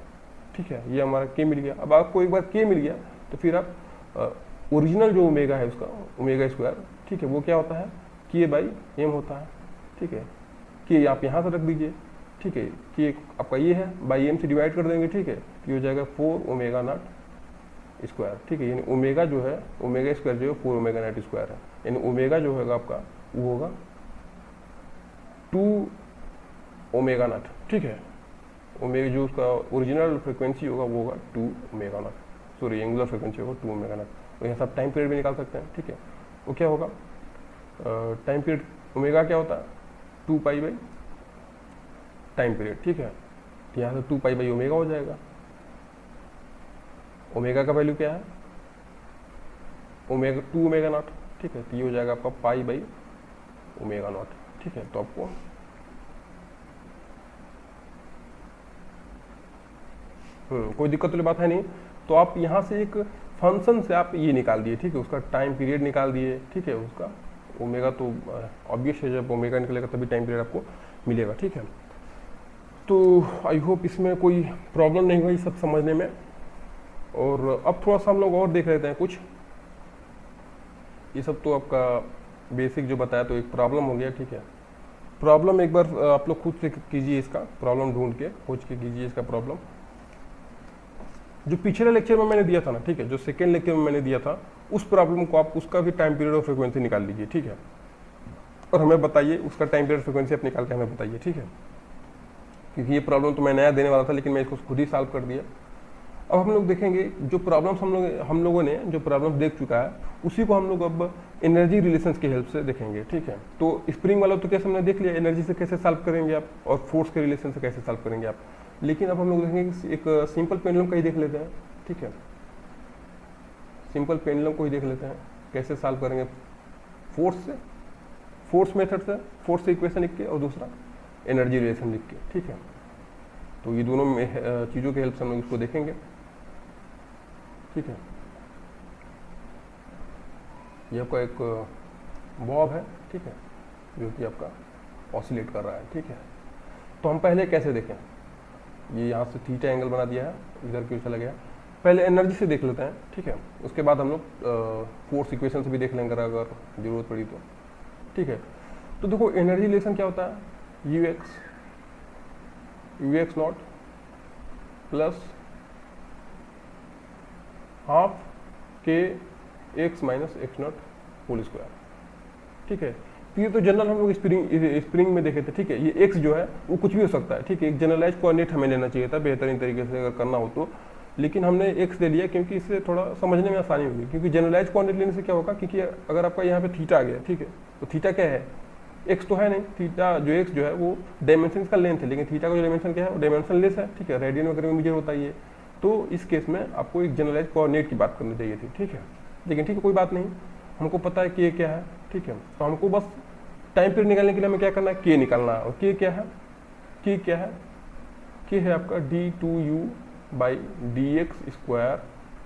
ठीक है, ये हमारा के मिल गया। अब आपको एक बार के मिल गया तो फिर आप ओरिजिनल जो ओमेगा है उसका ओमेगा स्क्वायर, ठीक है, वो क्या होता है के बाई एम होता है, ठीक है। के आप यहाँ से रख दीजिए, ठीक है, कि आपका ये है बाई एम से डिवाइड कर देंगे, ठीक है, ये हो जाएगा 4 ओमेगा नॉट स्क्वायर, ठीक है, यानी ओमेगा जो है ओमेगा स्क्वायर जो है 4 ओमेगा नॉट स्क्वायर है, यानी ओमेगा जो होगा आपका वो होगा 2 ओमेगा नॉट, ठीक है। ओमेगा जो उसका ओरिजिनल फ्रिक्वेंसी होगा वो होगा 2 omega naught, sorry angular frequency होगा 2 ओमेगा नॉट। और यहाँ सब टाइम पीरियड भी निकाल सकते हैं, ठीक है। वो क्या होगा, टाइम पीरियड ओमेगा क्या होता है 2 पाई बाई टाइम पीरियड, ठीक है। तो यहाँ से 2 पाई बाई ओमेगा हो जाएगा। ओमेगा का वैल्यू क्या है, ओमेगा 2 ओमेगा नॉट, ठीक है, तो ये हो जाएगा आपका पाई बाई ओमेगा नॉट, ठीक है। तो आपको कोई दिक्कत वाली बात है नहीं। तो आप यहाँ से एक फंक्शन से आप ये निकाल दिए, ठीक है, उसका टाइम पीरियड निकाल दिए, ठीक है, उसका ओमेगा तो ऑब्वियस है, जब ओमेगा निकलेगा तभी टाइम पीरियड आपको मिलेगा, ठीक है। तो आई होप इसमें कोई प्रॉब्लम नहीं हुई सब समझने में। और अब थोड़ा सा हम लोग और देख लेते हैं कुछ, ये सब तो आपका बेसिक जो बताया तो एक प्रॉब्लम हो गया, ठीक है। प्रॉब्लम एक बार आप लोग खुद से कीजिए, इसका प्रॉब्लम ढूंढ के खोज के कीजिए इसका प्रॉब्लम, जो पिछले लेक्चर में मैंने दिया था ना, ठीक है, जो सेकेंड लेक्चर में मैंने दिया था उस प्रॉब्लम को आप उसका भी टाइम पीरियड और फ्रिक्वेंसी निकाल लीजिए, ठीक है, और हमें बताइए उसका टाइम पीरियड फ्रिक्वेंसी आप निकाल के हमें बताइए, ठीक है। क्योंकि ये प्रॉब्लम तो मैं नया देने वाला था लेकिन मैं इसको खुद ही सॉल्व कर दिया। अब हम लोग देखेंगे जो प्रॉब्लम्स हम लोगों ने जो प्रॉब्लम देख चुका है उसी को हम लोग अब एनर्जी रिलेशंस की हेल्प से देखेंगे, ठीक है। तो स्प्रिंग वाला तो कैसे हमने देख लिया, एनर्जी से कैसे सॉल्व करेंगे आप, और फोर्स के रिलेशन से कैसे सॉल्व करेंगे आप। लेकिन अब हम लोग देखेंगे एक सिंपल पेंडुलम का ही देख लेते हैं, ठीक है, सिंपल पेंडुलम को ही देख लेते हैं कैसे सॉल्व करेंगे, फोर्स मेथड से, फोर्स से इक्वेशन लिख के, और दूसरा एनर्जी रिलेशन लिख के, ठीक है। तो ये दोनों चीज़ों की हेल्प से हम लोग इसको देखेंगे, ठीक है। ये आपका एक बॉब है, ठीक है, जो कि आपका ऑसिलेट कर रहा है, ठीक है। तो हम पहले कैसे देखें, ये यहाँ से थीटा एंगल बना दिया है, इधर क्यों चला गया, पहले एनर्जी से देख लेते हैं, ठीक है। उसके बाद हम लोग फोर्स इक्वेशन से भी देख लेंगे अगर जरूरत पड़ी तो, ठीक है। तो देखो एनर्जी रिलेशन क्या होता है, u x naught plus half k x minus x naught whole square, ठीक है। तो ये तो जनरल हम लोग स्प्रिंग में देखे थे, ठीक है। ये एक्स जो है वो कुछ भी हो सकता है, ठीक है, एक जनरलाइज कोऑर्डिनेट हमें लेना चाहिए था बेहतरीन तरीके से अगर करना हो तो, लेकिन हमने एक्स ले लिया क्योंकि इससे थोड़ा समझने में आसानी होगी। क्योंकि जनरलाइज कोऑर्डिनेट लेने से क्या होगा, क्योंकि अगर आपका यहाँ पे थीटा आ गया, ठीक है, तो थीटा क्या है, एक्स तो है नहीं, थीटा जो एक्स जो है वो डायमेंशन का लेंथ है, लेकिन थीटा का जो डायमेंशन क्या है वो डायमेंशन लेस है, ठीक है, रेडियन वगैरह में मेजर होता है ये। तो इस केस में आपको एक जनरलाइज कोऑर्डिनेट की बात करनी चाहिए थी, ठीक है। लेकिन ठीक है, कोई बात नहीं, हमको पता है कि ये क्या है, ठीक है। तो हमको बस टाइम पीरियड निकालने के लिए हमें क्या करना है, के निकालना है। और के क्या है, के क्या है, के है आपका d2u by d x square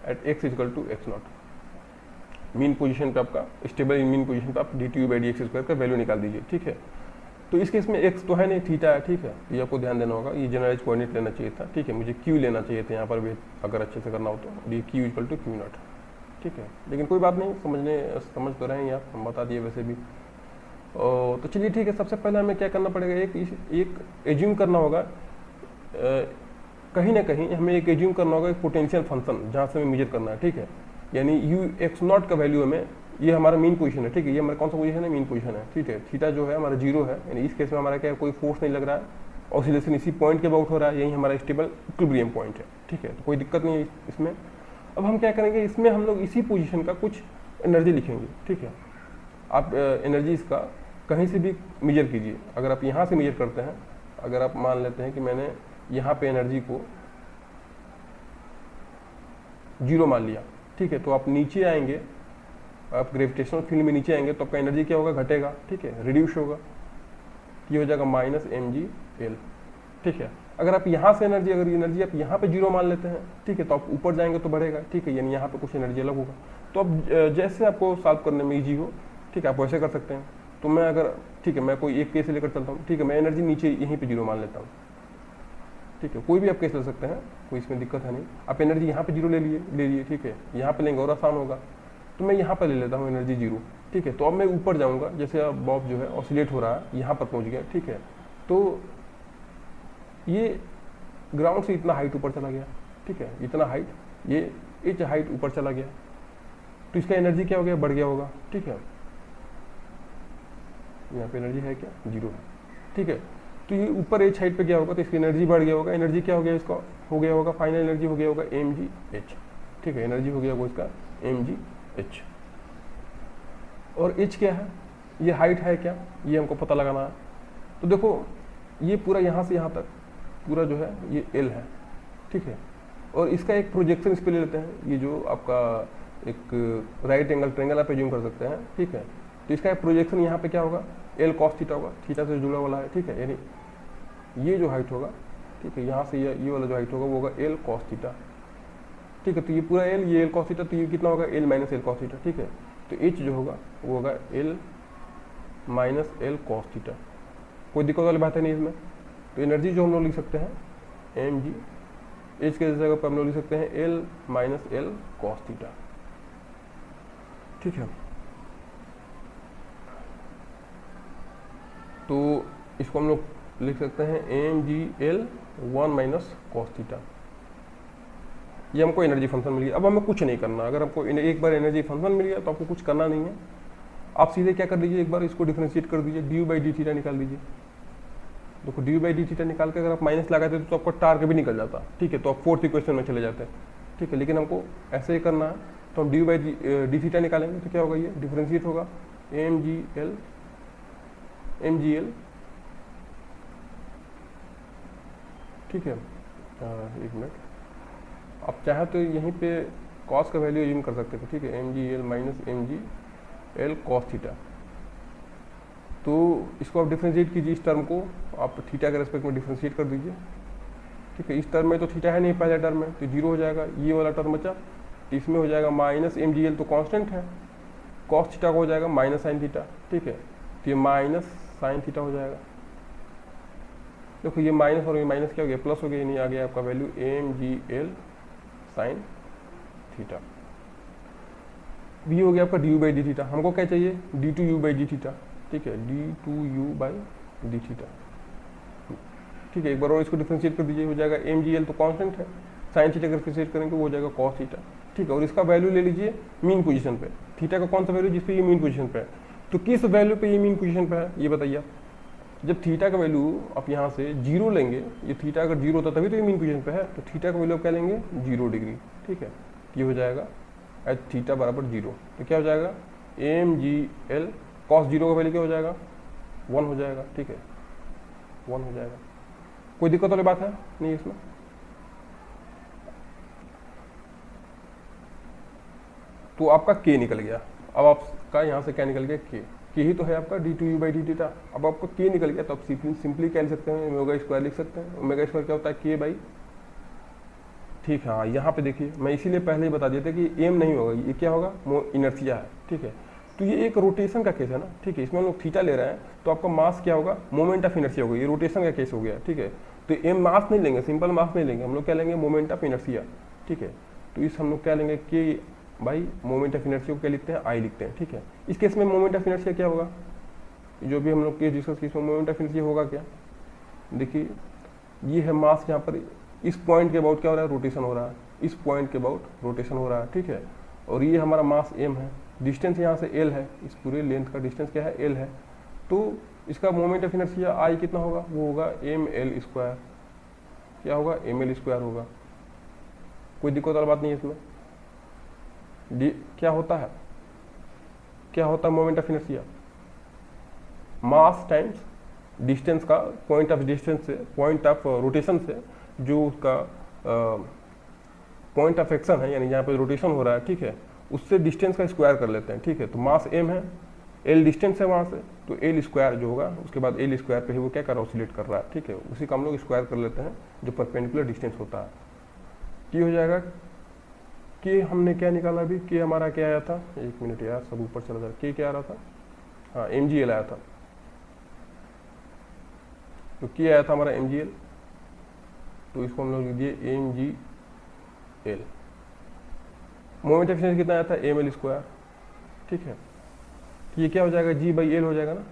at x equal to x naught. Mean position पे आपका स्टेबल मीन पोजीशन पे आप डी2u बाई डी एक्स स्क्वायर का वैल्यू निकाल दीजिए, ठीक है। तो इस केस में एक्स तो है नहीं, थीटा है, ठीक है, ये आपको ध्यान देना होगा। ये जनरलाइज कोऑर्डिनेट लेना चाहिए था, ठीक है, मुझे क्यू लेना चाहिए था यहाँ पर भी अगर अच्छे से करना हो तो, d q equal to q naught, ठीक है। लेकिन कोई बात नहीं, समझ तो रहे हैं आप, हम बता दिए वैसे भी। तो चलिए ठीक है, सबसे पहले हमें क्या करना पड़ेगा, एक एज्यूम करना होगा, कहीं ना कहीं हमें एक एज्यूम करना होगा एक पोटेंशियल फंक्शन जहाँ से हमें मेजर करना है, ठीक है। यानी यू एक्स नॉट का वैल्यू हमें, ये हमारा मीन पोजीशन है, ठीक है, ये हमारा कौन सा पोजीशन है, मीन पोजीशन है, ठीक है। थीटा जो है हमारा जीरो है, यानी इस केस में हमारा क्या है, कोई फोर्स नहीं लग रहा है, ऑसिलेशन इसी पॉइंट के अबाउट हो रहा है, यही हमारा स्टेबल इक्विलिब्रियम पॉइंट है, ठीक है। तो कोई दिक्कत नहीं है इसमें। अब हम क्या करेंगे, इसमें हम लोग इसी पोजीशन का कुछ एनर्जी लिखेंगे, ठीक है। आप एनर्जी इसका कहीं से भी मेजर कीजिए। अगर आप यहाँ से मेजर करते हैं, अगर आप मान लेते हैं कि मैंने यहाँ पे एनर्जी को 0 मान लिया, ठीक है, तो आप नीचे आएंगे, आप ग्रेविटेशनल फील्ड में नीचे आएंगे तो आपका एनर्जी क्या होगा, घटेगा, ठीक है, रिड्यूस होगा, ये हो जाएगा -mgl, ठीक है। अगर आप यहाँ से एनर्जी, अगर एनर्जी आप यहाँ पे 0 मान लेते हैं, ठीक है, तो आप ऊपर जाएंगे तो बढ़ेगा, ठीक है, यानी यहाँ पे कुछ एनर्जी अलग होगा। तो अब जैसे आपको सॉल्व करने में ईजी हो, ठीक है, आप वैसे कर सकते हैं। तो मैं अगर, ठीक है, मैं कोई एक केस लेकर चलता हूँ, ठीक है, मैं एनर्जी नीचे यहीं पे 0 मान लेता हूँ, ठीक है, कोई भी आप केस ले सकते हैं, कोई इसमें दिक्कत है नहीं। आप एनर्जी यहाँ पे 0 ले लिए, ठीक है, यहाँ पे लेंगे और आसान होगा, तो मैं यहाँ पर ले लेता हूँ एनर्जी 0, ठीक है। तो अब मैं ऊपर जाऊँगा, जैसे अब बॉब जो है ऑसिलेट हो रहा है, यहाँ पर पहुँच गया, ठीक है, तो ये ग्राउंड से इतना हाइट ऊपर चला गया, ठीक है, इतना हाइट, ये h हाइट ऊपर चला गया, तो इसका एनर्जी क्या हो गया, बढ़ गया होगा, ठीक है। यहाँ पे एनर्जी है क्या, 0 है, ठीक है। तो ये ऊपर h हाइट पे क्या होगा, तो इसकी एनर्जी बढ़ गया होगा। एनर्जी क्या हो गया, इसका हो गया होगा, फाइनल एनर्जी हो गया होगा mgh, ठीक है, एनर्जी हो गया होगा इसका mgh। और h क्या है, ये हाइट है क्या, ये हमको पता लगाना है। तो देखो ये पूरा यहाँ से यहाँ तक पूरा जो है ये L है, ठीक है, और इसका एक प्रोजेक्शन इस पे ले लेते हैं, ये जो आपका एक राइट एंगल ट्रेंगल आप एज्यूम कर सकते हैं, ठीक है। तो इसका एक प्रोजेक्शन यहाँ पे क्या होगा, L cos थीटा होगा, थीटा से जुड़ा वाला है, ठीक है, यानी ये जो हाइट होगा, ठीक है, यहाँ से ये वाला जो हाइट होगा वो होगा L cos थीटा, ठीक है। तो ये पूरा L, ये L cos थीटा, तो ये कितना होगा, L minus L cos theta, ठीक है। तो H जो होगा वो होगा L minus L cos theta, कोई दिक्कत वाली बात है नहीं इसमें। तो एनर्जी जो हम लोग लिख सकते हैं mg, h के जगह पर हम लोग लिख सकते हैं L minus L cos theta, ठीक है। तो इसको हम लोग लिख सकते हैं mgl 1 माइनस cos थीटा। ये हमको एनर्जी फंक्शन मिल गया। अब हमें कुछ नहीं करना, अगर हमको एक बार एनर्जी फंक्शन मिल गया तो आपको कुछ करना नहीं है। आप सीधे क्या कर लीजिए, एक बार इसको डिफरेंशिएट कर दीजिए, डी बाई डी थीटा निकाल दीजिए। देखो डी बाई डी थीटा निकाल के अगर आप माइनस लगाते तो आपका टार्क भी निकल जाता, ठीक है, तो आप फोर्थ इक्वेशन में चले जाते हैं, ठीक है। लेकिन हमको ऐसे ही करना है, तो हम डी बाई डी थीटा निकालेंगे तो क्या होगा, ये डिफरेंशिएट होगा mgl, ठीक है। एक मिनट, आप चाहे तो यहीं पे कॉस का वैल्यू यूज कर सकते थे, ठीक है, mgl minus mgl cos theta. तो इसको आप डिफरेंशिएट कीजिए, इस टर्म को आप थीटा के रेस्पेक्ट में डिफरेंशिएट कर दीजिए, ठीक है। इस टर्म में तो थीटा है नहीं पहले टर्म में, तो 0 हो जाएगा, ये वाला टर्म बचा, तो इसमें हो जाएगा माइनस mgl, तो कांस्टेंट है, cos थीटा को हो जाएगा माइनस साइन थीटा, ठीक है। तो ये माइनस साइन थीटा हो जाएगा। देखो ये माइनस और ये माइनस क्या हो गया, प्लस हो गया, नहीं आ गया आपका वैल्यू mgl साइन थीटा। ये हो गया आपका d u by d theta. हमको क्या चाहिए, d two u by d theta, ठीक है, d two u by d theta, ठीक है। एक बार और इसको डिफरेंशिएट कर दीजिए, हो जाएगा mgl तो कांस्टेंट है, साइन थीटा का डिफरेंशिएट करेंगे वो हो जाएगा cos थीटा, ठीक है। और इसका वैल्यू ले लीजिए मीन पोजीशन पे, थीटा का कौन सा वैल्यू जिस पे ये मीन पोजीशन पे है, तो किस वैल्यू पे ये मीन पोजीशन पे है ये बताइए आप। जब थीटा का वैल्यू आप यहाँ से 0 लेंगे, ये थीटा अगर 0 होता तभी तो ये मीन पोजीशन पे है, तो थीटा का वैल्यू आप क्या लेंगे 0 डिग्री, ठीक है। ये हो जाएगा एच थीटा बराबर 0, तो क्या हो जाएगा mgl cos 0 का वैल्यू क्या हो जाएगा 1 हो जाएगा, ठीक है, 1 हो जाएगा। कोई दिक्कत वाली बात है नहीं इसमें। तो आपका k निकल गया। अब आपका यहाँ से क्या निकल गया, k ही तो है आपका d two u by d theta. अब आपका k निकल गया तो आप सिंपली क्या लिख सकते हैं, ओमेगा स्क्वायर लिख सकते हैं। ओमेगा स्क्वायर क्या होता है, k बाई, ठीक है। हाँ यहाँ पे देखिए मैं इसीलिए पहले ही बता दिया था कि एम नहीं होगा, ये क्या होगा, इनर्शिया है, ठीक है। तो ये एक रोटेशन का केस है ना, ठीक है, इसमें हम लोग थीटा ले रहे हैं तो आपका मास क्या होगा, मोमेंट ऑफ इनर्शिया होगा, ये रोटेशन का केस हो गया, ठीक है। तो एम मास नहीं लेंगे, सिंपल मास नहीं लेंगे, हम लोग क्या लेंगे, मोमेंट ऑफ इनर्शिया, ठीक है। तो इस हम लोग क्या लेंगे, के बाई मोमेंट ऑफ इनर्शिया को क्या लिखते हैं, आई लिखते हैं, ठीक है। इस केस में मोमेंट ऑफ इनर्शिया क्या होगा, जो भी हम लोग केस डिस्कस किए इसमें मोमेंट ऑफ इनर्शिया होगा क्या, देखिए ये है मास, यहाँ पर इस पॉइंट के अबाउट क्या हो रहा है, रोटेशन हो रहा है, इस पॉइंट के अबाउट रोटेशन हो रहा है, ठीक है। और ये हमारा मास m है, डिस्टेंस यहाँ से l है, इस पूरे लेंथ का डिस्टेंस क्या है, l है। तो इसका मोमेंट ऑफ इनर्शिया आई कितना होगा, वो होगा एम एल स्क्वायर। क्या होगा, एम एल स्क्वायर होगा। कोई दिक्कत वाली बात नहीं है इसमें। क्या होता है, क्या होता है moment of inertia, mass times distance का, पॉइंट ऑफ डिस्टेंस से, पॉइंट ऑफ रोटेशन से जो उसका पॉइंट ऑफ एक्शन है, यानी जहाँ पे रोटेशन हो रहा है, ठीक है, उससे डिस्टेंस का स्क्वायर कर लेते हैं। ठीक है, तो मास एम है, एल डिस्टेंस है वहाँ से, तो एल स्क्वायर जो होगा उसके बाद एल स्क्वायर पे ही वो क्या कर रहा है, ऑसिलेट कर रहा है। ठीक है, उसी का हम लोग स्क्वायर कर लेते हैं जो परपेंडिकुलर डिस्टेंस होता है। कि हो जाएगा कि हमने क्या निकाला अभी, कि हमारा क्या आया था, एक मिनट यार सब ऊपर चला जा रहा, क्या आ रहा था, हाँ एम जी एल आया था। तो क्या आया था हमारा एम जी एल, तो इसको हम लोग लिख दिए m g l. Moment of inertia कितना आया था, एम एल स्क्वायर। ठीक है, तो ये क्या हो जाएगा, जी बाई एल हो जाएगा ना,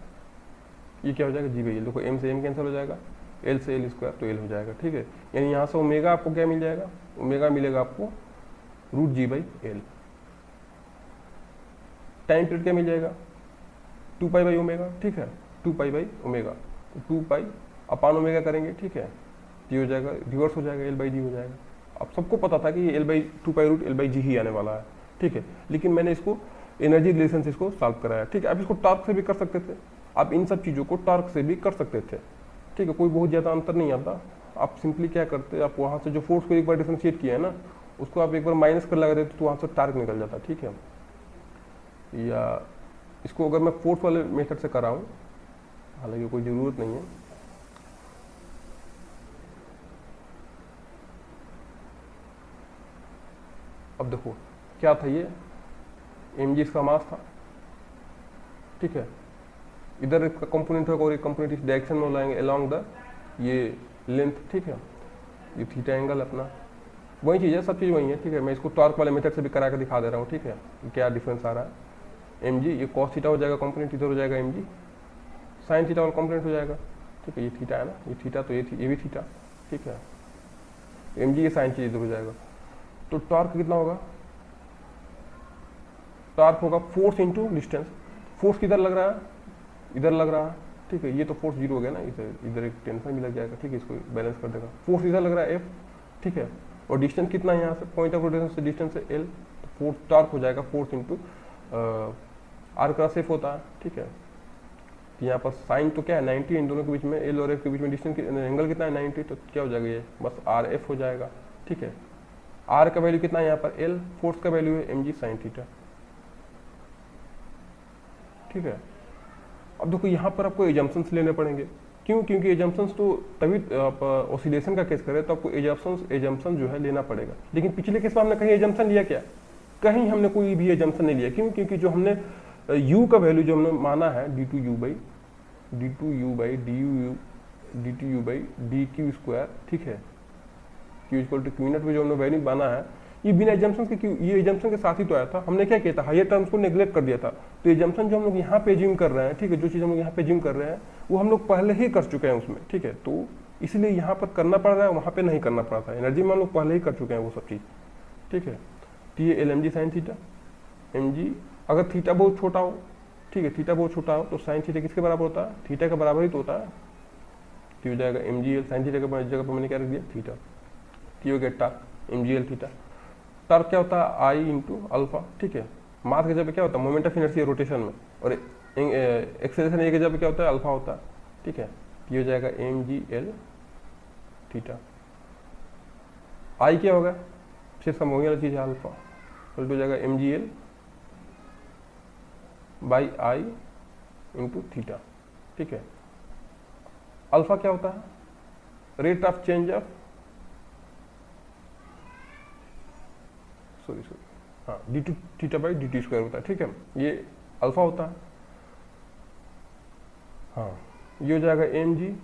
ये क्या हो जाएगा, जी बाई एल। देखो एम से एम कैंसिल हो जाएगा, एल से एल स्क्वायर, तो एल हो जाएगा। ठीक है, यानी यहाँ से ओमेगा आपको क्या मिल जाएगा, ओमेगा मिलेगा आपको root g by l. Time period क्या मिल जाएगा, 2 पाई बाई ओमेगा। ठीक है, 2 पाई बाई ओमेगा, तो 2 पाई अपान ओमेगा करेंगे। ठीक है, ये हो जाएगा, रिवर्स हो जाएगा, एल बाई जी हो जाएगा। अब सबको पता था कि ये l by 2 pi root l by g ही आने वाला है। ठीक है, लेकिन मैंने इसको एनर्जी रिलेशन से इसको सॉल्व कराया। ठीक है, आप इसको टॉर्क से भी कर सकते थे, आप इन सब चीज़ों को टॉर्क से भी कर सकते थे। ठीक है, कोई बहुत ज़्यादा अंतर नहीं आता। आप सिंपली क्या करते, आप वहाँ से जो फोर्स को एक बार डिफरेंशिएट किया है ना, उसको आप एक बार माइनस कर लगा देते तो वहाँ से टॉर्क निकल जाता। ठीक है, या इसको अगर मैं फोर्स वाले मेथड से कराऊँ, हालांकि कोई ज़रूरत नहीं है, अब देखो क्या था, ये एम जी इसका मास था। ठीक है, इधर इसका कंपोनेंट होगा और एक कंपोनेंट इस डायरेक्शन में लाएंगे अलोंग द ये लेंथ। ठीक है, ये थीटा एंगल अपना वही चीज़ है, सब चीज़ वही है। ठीक है, मैं इसको टॉर्क वाले मेथड से भी करा कर दिखा दे रहा हूँ। ठीक है, क्या डिफरेंस आ रहा है, एम जी ये कॉस थीटा हो जाएगा कंपोनेंट, इधर हो जाएगा एम जी साइन थीटा वाला कंपोनेंट हो जाएगा। ठीक है, ये थीटा है ना, ये थीटा, तो ये भी थीटा। ठीक है, एम जी ये साइन चीज इधर हो जाएगा। तो टॉर्क कितना होगा, टॉर्क होगा फोर्स इंटू डिस्टेंस। फोर्स किधर लग रहा है, इधर लग रहा है। ठीक है, ये तो फोर्स जीरो हो गया ना, इधर एक टेंशन भी लग जाएगा। ठीक है, इसको बैलेंस कर देगा। फोर्स इधर लग रहा है एफ। ठीक है, और डिस्टेंस कितना है यहाँ से, पॉइंट ऑफ रोटेशन से डिस्टेंस है एल। तो फोर्स टॉर्क हो जाएगा force into r cross f होता है। ठीक है, तो यहाँ पर साइन तो क्या है 90, इन दोनों के बीच में, एल और एफ के बीच में डिस्टेंस एंगल कितना है 90, तो क्या हो जाएगा ये बस आर एफ हो जाएगा। ठीक है, आर का वैल्यू कितना है यहाँ पर एल, फोर्स का वैल्यू है एम जी साइन थीटा। ठीक है, अब देखो यहाँ पर आपको एजम्पशंस लेने पड़ेंगे। क्यों, क्योंकि एजम्पशंस तो तभी आप ऑसिलेशन का केस करें तो आपको एजम्पशन जो है लेना पड़ेगा। लेकिन पिछले केस में हमने कहीं एजम्पशन लिया क्या, कहीं हमने कोई भी एजम्पशन नहीं लिया। क्यों, क्योंकि जो हमने u का वैल्यू जो हमने माना है d2u by dt u by dq square. ठीक है, q equal to q naught में जो हमने वैल्यू माना है, ये बिना एजम्पशन के, क्यों ये एजम्पशन के साथ ही तो आया था। हमने क्या किया था, हायर टर्म्स को नेग्लेक्ट कर दिया था। तो एजम्पशन जो हम लोग यहाँ पे जिम कर रहे हैं, ठीक है, जो चीज़ हम लोग यहाँ पे जिम कर रहे हैं वो हम लोग पहले ही कर चुके हैं उसमें। ठीक है, तो इसलिए यहाँ पर करना पड़ रहा है, वहाँ पे नहीं करना पड़ा था। एनर्जी में हम लोग पहले ही कर चुके हैं वो सब चीज़। ठीक है, तो ये l m g sine theta, m g अगर थीटा बहुत छोटा हो, ठीक है, थीटा बहुत छोटा हो तो साइन थीटा किसके बराबर होता है, थीटा के बराबर ही तो होता है। तो हो जाएगा m g l sine theta के जगह पर मैंने क्या रख दिया, थीटा। तो हो गया torque m g l theta. Torque क्या होता है, आई इंटू अल्फा। ठीक है, मास के जगह क्या होता है, मोमेंट ऑफ इनर्शिया रोटेशन में, और एक्सेलरेशन ए के जगह क्या होता है, अल्फा होता है। ठीक है, ये हो जाएगा एम जी एल थीटा। आई क्या होगा, फिर सब वही वाली चीज़ है, अल्फा उल्ट हो जाएगा m g l by I into theta. ठीक है, अल्फा क्या होता है, rate of change of, sorry हाँ, d two theta by d t square होता है। ठीक है, ये अल्फा होता है। हाँ, ये हो जाएगा एम जी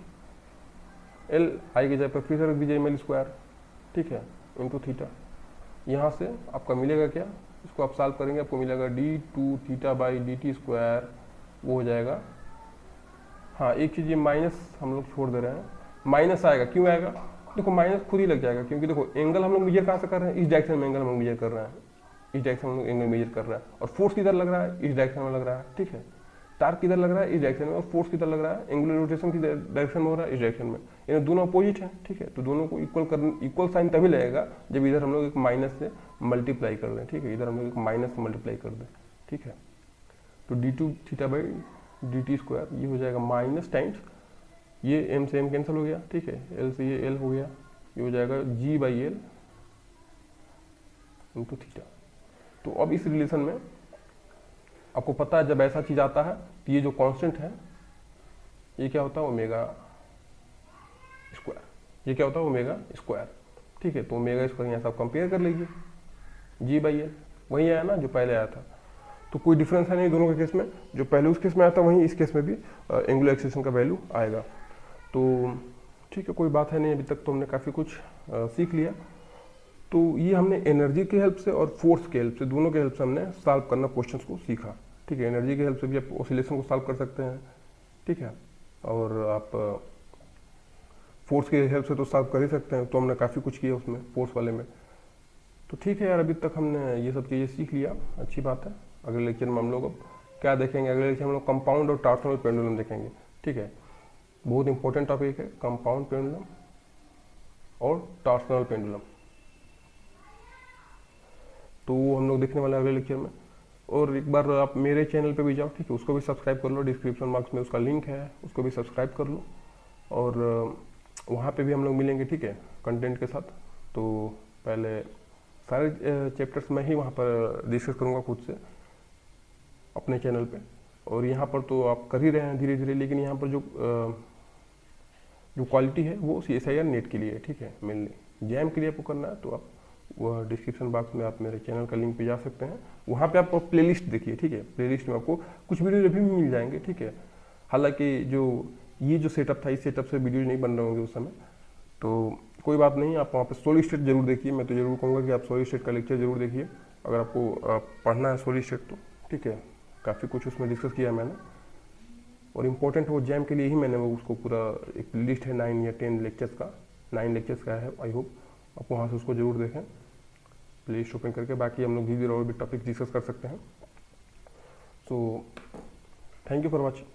एल आई के जगह पर फिर से रख दीजिए एम एल स्क्वायर। ठीक है, इंटू थीटा। यहाँ से आपका मिलेगा क्या, इसको आप सॉल्व करेंगे, आपको मिलेगा d two theta by d t square, वो हो जाएगा। हाँ, एक चीज़ ये माइनस हम लोग छोड़ दे रहे हैं, माइनस आएगा। क्यों आएगा, देखो माइनस खुद ही लग जाएगा, क्योंकि देखो एंगल हम लोग मेजर कहाँ से कर रहे हैं, इस डायरेक्शन में एंगल हम लोग मेजर कर रहे हैं, इस डायरेक्शन में एंगल मेजर कर रहा है, और फोर्स किधर लग रहा है, इस डायरेक्शन में लग रहा है। ठीक है, टार्क किधर लग रहा है, इस डायरेक्शन में, और फोर्स किधर लग रहा है, एंगुलर रोटेशन की डायरेक्शन में हो रहा है, इस डायरेक्शन में। इन दोनों अपोजिट है, ठीक है। तो दोनों को इक्वल साइन तभी लगेगा जब इधर हम लोग एक माइनस से मल्टीप्लाई कर दें, ठीक है। इधर हम लोग एक माइनस से मल्टीप्लाई कर दें, ठीक है। तो d2 theta by dt square ये हो जाएगा माइनस टाइम्स, ये m से m कैंसिल हो गया, ठीक है, l से ये l हो गया, ये हो जाएगा g by L into theta. तो अब इस रिलेशन में आपको पता है जब ऐसा चीज आता है तो ये जो कांस्टेंट है ये क्या होता है, ओमेगा स्क्वायर। ये क्या होता है, ओमेगा स्क्वायर, ठीक है। तो ओमेगा स्क्वायर यहाँ से आप कंपेयर कर लीजिए, जी बाई एल वही आया ना जो पहले आया था। तो कोई डिफरेंस है नहीं दोनों के केस में, जो पहले उस केस में आया था वहीं इस केस में भी एंगुलर एक्सेलेरेशन का वैल्यू आएगा। तो ठीक है, कोई बात है नहीं, अभी तक तो हमने काफ़ी कुछ सीख लिया। तो ये हमने एनर्जी की हेल्प से और फोर्स के हेल्प से, दोनों के हेल्प से हमने सॉल्व करना क्वेश्चंस को सीखा, ठीक है। एनर्जी की हेल्प से भी आप ऑसिलेशन को सॉल्व कर सकते हैं, ठीक है, और आप फोर्स की हेल्प से तो सॉल्व कर ही सकते हैं। तो हमने काफ़ी कुछ किया उसमें, फोर्स वाले में। तो ठीक है यार, अभी तक हमने ये सब चीज़ें सीख लिया, अच्छी बात है। अगले लेक्चर में हम लोग अब क्या देखेंगे, अगले लेक्चर में हम लोग कंपाउंड और टॉर्सनल पेंडुलम देखेंगे, ठीक है। बहुत इंपॉर्टेंट टॉपिक है कंपाउंड पेंडुलम और टॉर्सनल पेंडुलम। तो वो हम लोग देखने वाले हैं अगले लेक्चर में। और एक बार आप मेरे चैनल पे भी जाओ, ठीक है, उसको भी सब्सक्राइब कर लो, डिस्क्रिप्शन बॉक्स में उसका लिंक है, उसको भी सब्सक्राइब कर लो। और वहाँ पे भी हम लोग मिलेंगे, ठीक है, कंटेंट के साथ। तो पहले सारे चैप्टर्स मैं ही वहाँ पर डिस्कस करूँगा खुद से अपने चैनल पे। और यहाँ पर तो आप कर ही रहे हैं धीरे धीरे, लेकिन यहाँ पर जो क्वालिटी है वो CSIR नेट के लिए है, ठीक है। मेनली जैम के लिए आपको करना है तो आप वह डिस्क्रिप्शन बॉक्स में आप मेरे चैनल का लिंक पे जा सकते हैं। वहाँ पे आप प्लेलिस्ट देखिए, ठीक है। प्लेलिस्ट में आपको कुछ वीडियो भी मिल जाएंगे, ठीक है। हालांकि ये जो सेटअप था, इस सेटअप से वीडियो नहीं बन रहे होंगे उस समय, तो कोई बात नहीं, आप वहाँ पे सॉलिड स्टेट जरूर देखिए। मैं तो जरूर कहूँगा कि आप सॉलिड स्टेट का लेक्चर जरूर देखिए अगर आपको पढ़ना है सॉलिड स्टेट तो, ठीक है। काफ़ी कुछ उसमें डिस्कस किया मैंने, और इम्पोर्टेंट वो जैम के लिए ही मैंने वो उसको पूरा एक लिस्ट है 9 या 10 लेक्चर्स का, 9 लेक्चर्स का है। आई होप आप वहाँ से उसको जरूर देखें प्लेलिस्ट ओपन करके। बाकी हम लोग धीरे धीरे और भी टॉपिक डिस्कस कर सकते हैं। So thank you for watching.